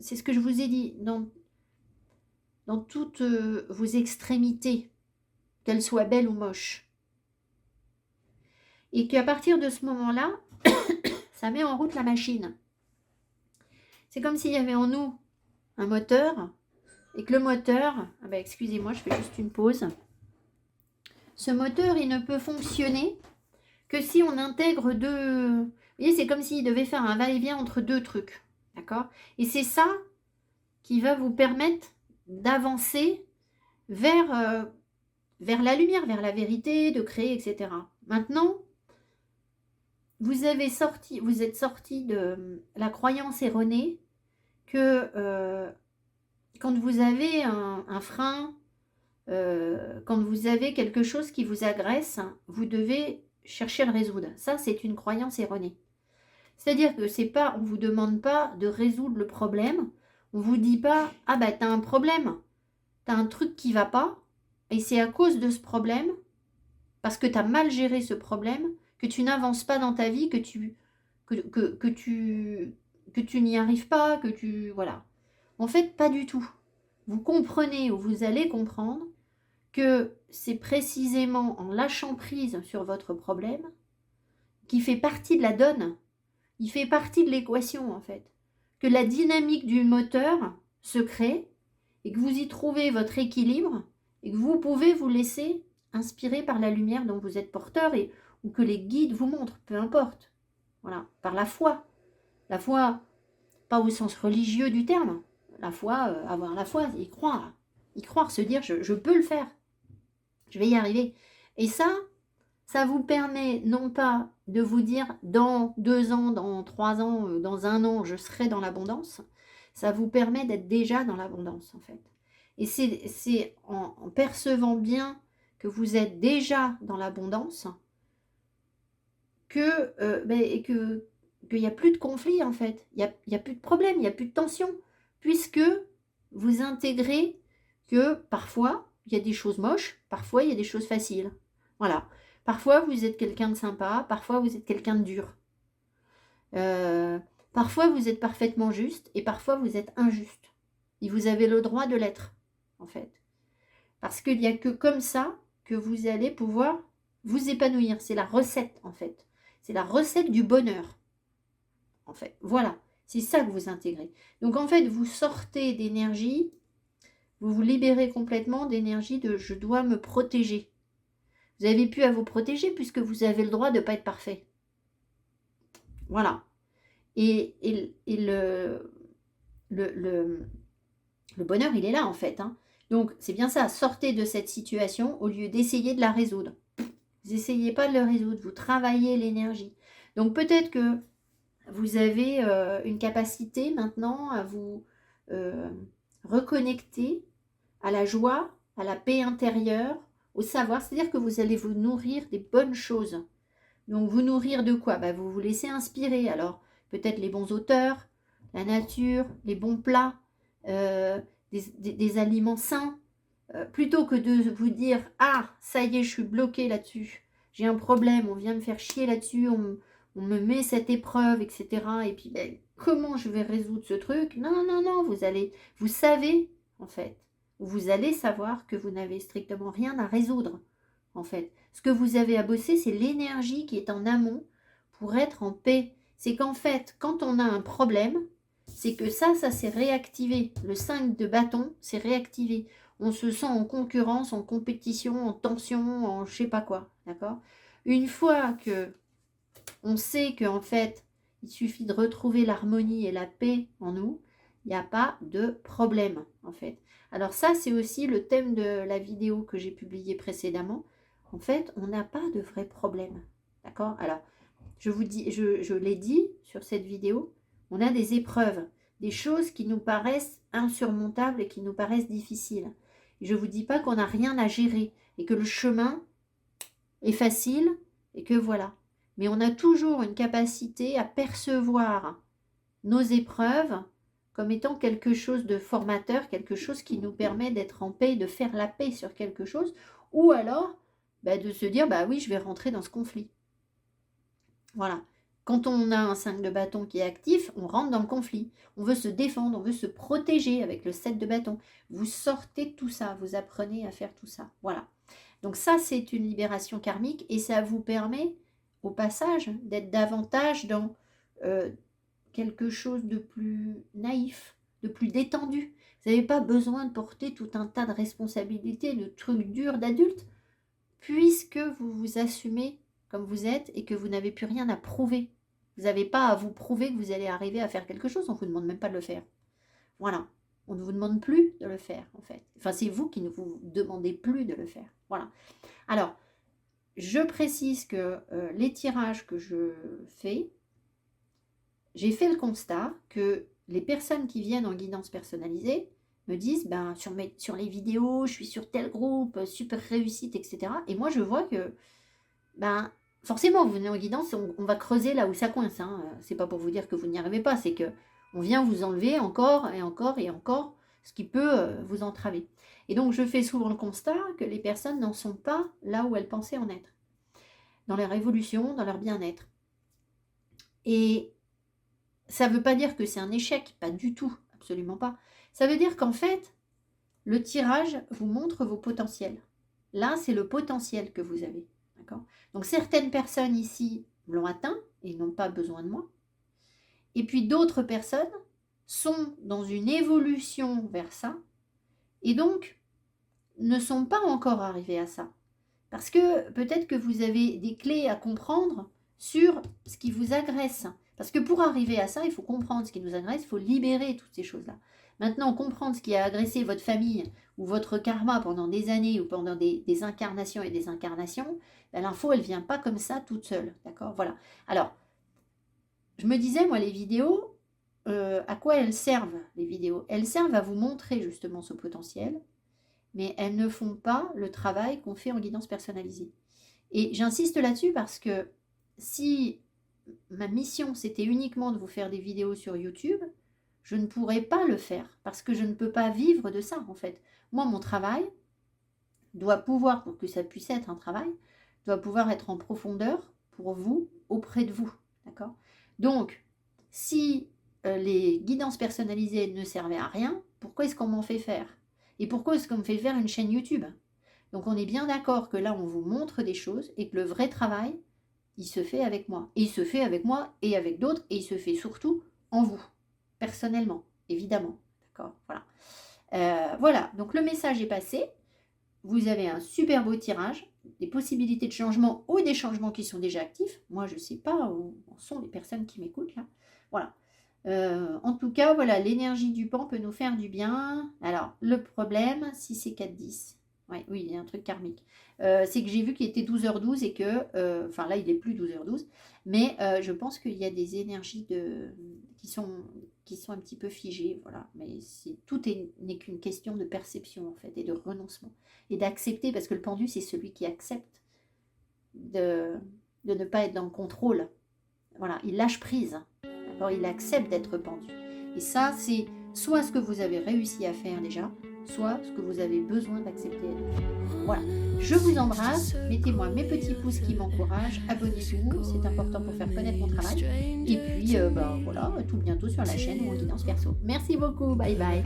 c'est ce que je vous ai dit, dans toutes vos extrémités, qu'elles soient belles ou moches. Et qu'à partir de ce moment-là, ça met en route la machine. C'est comme s'il y avait en nous un moteur, et que le moteur, excusez-moi, je fais juste une pause. Ce moteur, il ne peut fonctionner que si on intègre deux... Vous voyez, c'est comme s'il devait faire un va-et-vient entre deux trucs. D'accord? Et c'est ça qui va vous permettre d'avancer vers la lumière, vers la vérité, de créer, etc. Maintenant, vous êtes sorti de la croyance erronée que quand vous avez un frein, quand vous avez quelque chose qui vous agresse, vous devez chercher à le résoudre. Ça, c'est une croyance erronée. C'est-à-dire que c'est pas, on ne vous demande pas de résoudre le problème. On ne vous dit pas, ah bah t'as un problème, t'as un truc qui va pas, et c'est à cause de ce problème, parce que t'as mal géré ce problème, que tu n'avances pas dans ta vie, que tu n'y arrives pas, voilà. En fait, pas du tout. Vous comprenez, ou vous allez comprendre, que c'est précisément en lâchant prise sur votre problème qui fait partie de la donne. Il fait partie de l'équation, en fait. Que la dynamique du moteur se crée et que vous y trouvez votre équilibre et que vous pouvez vous laisser inspirer par la lumière dont vous êtes porteur ou que les guides vous montrent, peu importe. Voilà, par la foi. La foi, pas au sens religieux du terme. La foi, avoir la foi, y croire. Y croire, se dire, je peux le faire. Je vais y arriver. Et ça vous permet non pas de vous dire dans 2 ans, dans 3 ans, dans 1 an, je serai dans l'abondance. Ça vous permet d'être déjà dans l'abondance, en fait. Et c'est en percevant bien que vous êtes déjà dans l'abondance qu'il n'y a plus de conflit, en fait. Il n'y a plus de problème, il n'y a plus de tension, puisque vous intégrez que parfois, il y a des choses moches, parfois, il y a des choses faciles. Voilà. Parfois, vous êtes quelqu'un de sympa, parfois, vous êtes quelqu'un de dur. Parfois, vous êtes parfaitement juste et parfois, vous êtes injuste. Et vous avez le droit de l'être, en fait. Parce qu'il n'y a que comme ça que vous allez pouvoir vous épanouir. C'est la recette, en fait. C'est la recette du bonheur, en fait. Voilà, c'est ça que vous intégrez. Donc, en fait, vous sortez d'énergie, vous vous libérez complètement d'énergie de « je dois me protéger ». Vous avez pu à vous protéger puisque vous avez le droit de ne pas être parfait. Voilà. Et le bonheur, il est là, en fait. Hein. Donc, c'est bien ça. Sortez de cette situation au lieu d'essayer de la résoudre. Vous n'essayez pas de le résoudre. Vous travaillez l'énergie. Donc, peut-être que vous avez une capacité maintenant à vous reconnecter à la joie, à la paix intérieure, au savoir. C'est-à-dire que vous allez vous nourrir des bonnes choses. Donc, vous nourrir de quoi? Vous vous laissez inspirer. Alors, peut-être les bons auteurs, la nature, les bons plats, des aliments sains, plutôt que de vous dire « Ah, ça y est, je suis bloqué là-dessus. J'ai un problème, on vient me faire chier là-dessus, on me met cette épreuve, etc. Et puis, comment je vais résoudre ce truc ?» Non, non, non, vous savez, en fait. Vous allez savoir que vous n'avez strictement rien à résoudre, en fait. Ce que vous avez à bosser, c'est l'énergie qui est en amont pour être en paix. C'est qu'en fait, quand on a un problème, c'est que ça s'est réactivé. Le 5 de bâton, c'est réactivé. On se sent en concurrence, en compétition, en tension, en je sais pas quoi, d'accord? Une fois que on sait qu'en fait, il suffit de retrouver l'harmonie et la paix en nous, il n'y a pas de problème, en fait. Alors ça, c'est aussi le thème de la vidéo que j'ai publiée précédemment. En fait, on n'a pas de vrai problème, d'accord? Alors, je vous dis, je l'ai dit sur cette vidéo, on a des épreuves, des choses qui nous paraissent insurmontables et qui nous paraissent difficiles. Et je ne vous dis pas qu'on n'a rien à gérer et que le chemin est facile et que voilà. Mais on a toujours une capacité à percevoir nos épreuves comme étant quelque chose de formateur, quelque chose qui nous permet d'être en paix, de faire la paix sur quelque chose, ou alors de se dire, oui, je vais rentrer dans ce conflit. Voilà. Quand on a un 5 de bâton qui est actif, on rentre dans le conflit. On veut se défendre, on veut se protéger avec le 7 de bâton. Vous sortez tout ça, vous apprenez à faire tout ça. Voilà. Donc ça, c'est une libération karmique et ça vous permet, au passage, d'être davantage dans quelque chose de plus naïf, de plus détendu. Vous n'avez pas besoin de porter tout un tas de responsabilités, de trucs durs d'adulte, puisque vous vous assumez comme vous êtes et que vous n'avez plus rien à prouver. Vous n'avez pas à vous prouver que vous allez arriver à faire quelque chose, on ne vous demande même pas de le faire. Voilà, on ne vous demande plus de le faire en fait. Enfin, c'est vous qui ne vous demandez plus de le faire. Voilà. Alors, je précise que les tirages que je fais, j'ai fait le constat que les personnes qui viennent en guidance personnalisée me disent, sur les vidéos, je suis sur tel groupe, super réussite, etc. Et moi, je vois que, forcément, vous venez en guidance, on va creuser là où ça coince. Hein. C'est pas pour vous dire que vous n'y arrivez pas, c'est que on vient vous enlever encore et encore et encore ce qui peut vous entraver. Et donc, je fais souvent le constat que les personnes n'en sont pas là où elles pensaient en être, dans leur évolution, dans leur bien-être. Et ça ne veut pas dire que c'est un échec, pas du tout, absolument pas. Ça veut dire qu'en fait, le tirage vous montre vos potentiels. Là, c'est le potentiel que vous avez. D'accord ? Donc, certaines personnes ici l'ont atteint et n'ont pas besoin de moi. Et puis, d'autres personnes sont dans une évolution vers ça et donc ne sont pas encore arrivées à ça. Parce que peut-être que vous avez des clés à comprendre sur ce qui vous agresse. Parce que pour arriver à ça, il faut comprendre ce qui nous agresse, il faut libérer toutes ces choses-là. Maintenant, comprendre ce qui a agressé votre famille ou votre karma pendant des années ou pendant des incarnations et des incarnations, l'info, elle ne vient pas comme ça toute seule. D'accord ? Voilà. Alors, je me disais, moi, les vidéos, à quoi elles servent, les vidéos ? Elles servent à vous montrer justement ce potentiel, mais elles ne font pas le travail qu'on fait en guidance personnalisée. Et j'insiste là-dessus parce que si ma mission, c'était uniquement de vous faire des vidéos sur YouTube, je ne pourrais pas le faire parce que je ne peux pas vivre de ça, en fait. Moi, mon travail doit pouvoir, pour que ça puisse être un travail, doit pouvoir être en profondeur pour vous, auprès de vous. D'accord ? Donc, si les guidances personnalisées ne servaient à rien, pourquoi est-ce qu'on m'en fait faire ? Et pourquoi est-ce qu'on me fait faire une chaîne YouTube ? Donc on est bien d'accord que là, on vous montre des choses et que le vrai travail, il se fait avec moi. Et il se fait avec moi et avec d'autres, et il se fait surtout en vous, personnellement, évidemment. D'accord, voilà. Voilà, donc le message est passé. Vous avez un super beau tirage, des possibilités de changement ou des changements qui sont déjà actifs. Moi, je ne sais pas où sont les personnes qui m'écoutent là. Voilà. En tout cas, voilà, l'énergie du pan peut nous faire du bien. Alors, le problème, si c'est 4-10, ouais, oui, il y a un truc karmique. C'est que j'ai vu qu'il était 12h12 et que, enfin là, il n'est plus 12h12, mais je pense qu'il y a des énergies qui sont un petit peu figées, voilà. Mais tout n'est qu'une question de perception, en fait, et de renoncement. Et d'accepter, parce que le pendu, c'est celui qui accepte de ne pas être dans le contrôle. Voilà, il lâche prise. D'accord, il accepte d'être pendu. Et ça, c'est soit ce que vous avez réussi à faire déjà, soit ce que vous avez besoin d'accepter. Voilà, je vous embrasse, mettez-moi mes petits pouces qui m'encouragent, abonnez-vous, c'est important pour faire connaître mon travail. Et puis, voilà, tout bientôt sur la chaîne ou en guidance perso. Merci beaucoup, bye bye.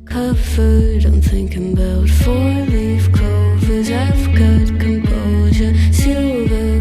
Covered, I'm thinking about 4-leaf clovers. I've got composure, silver.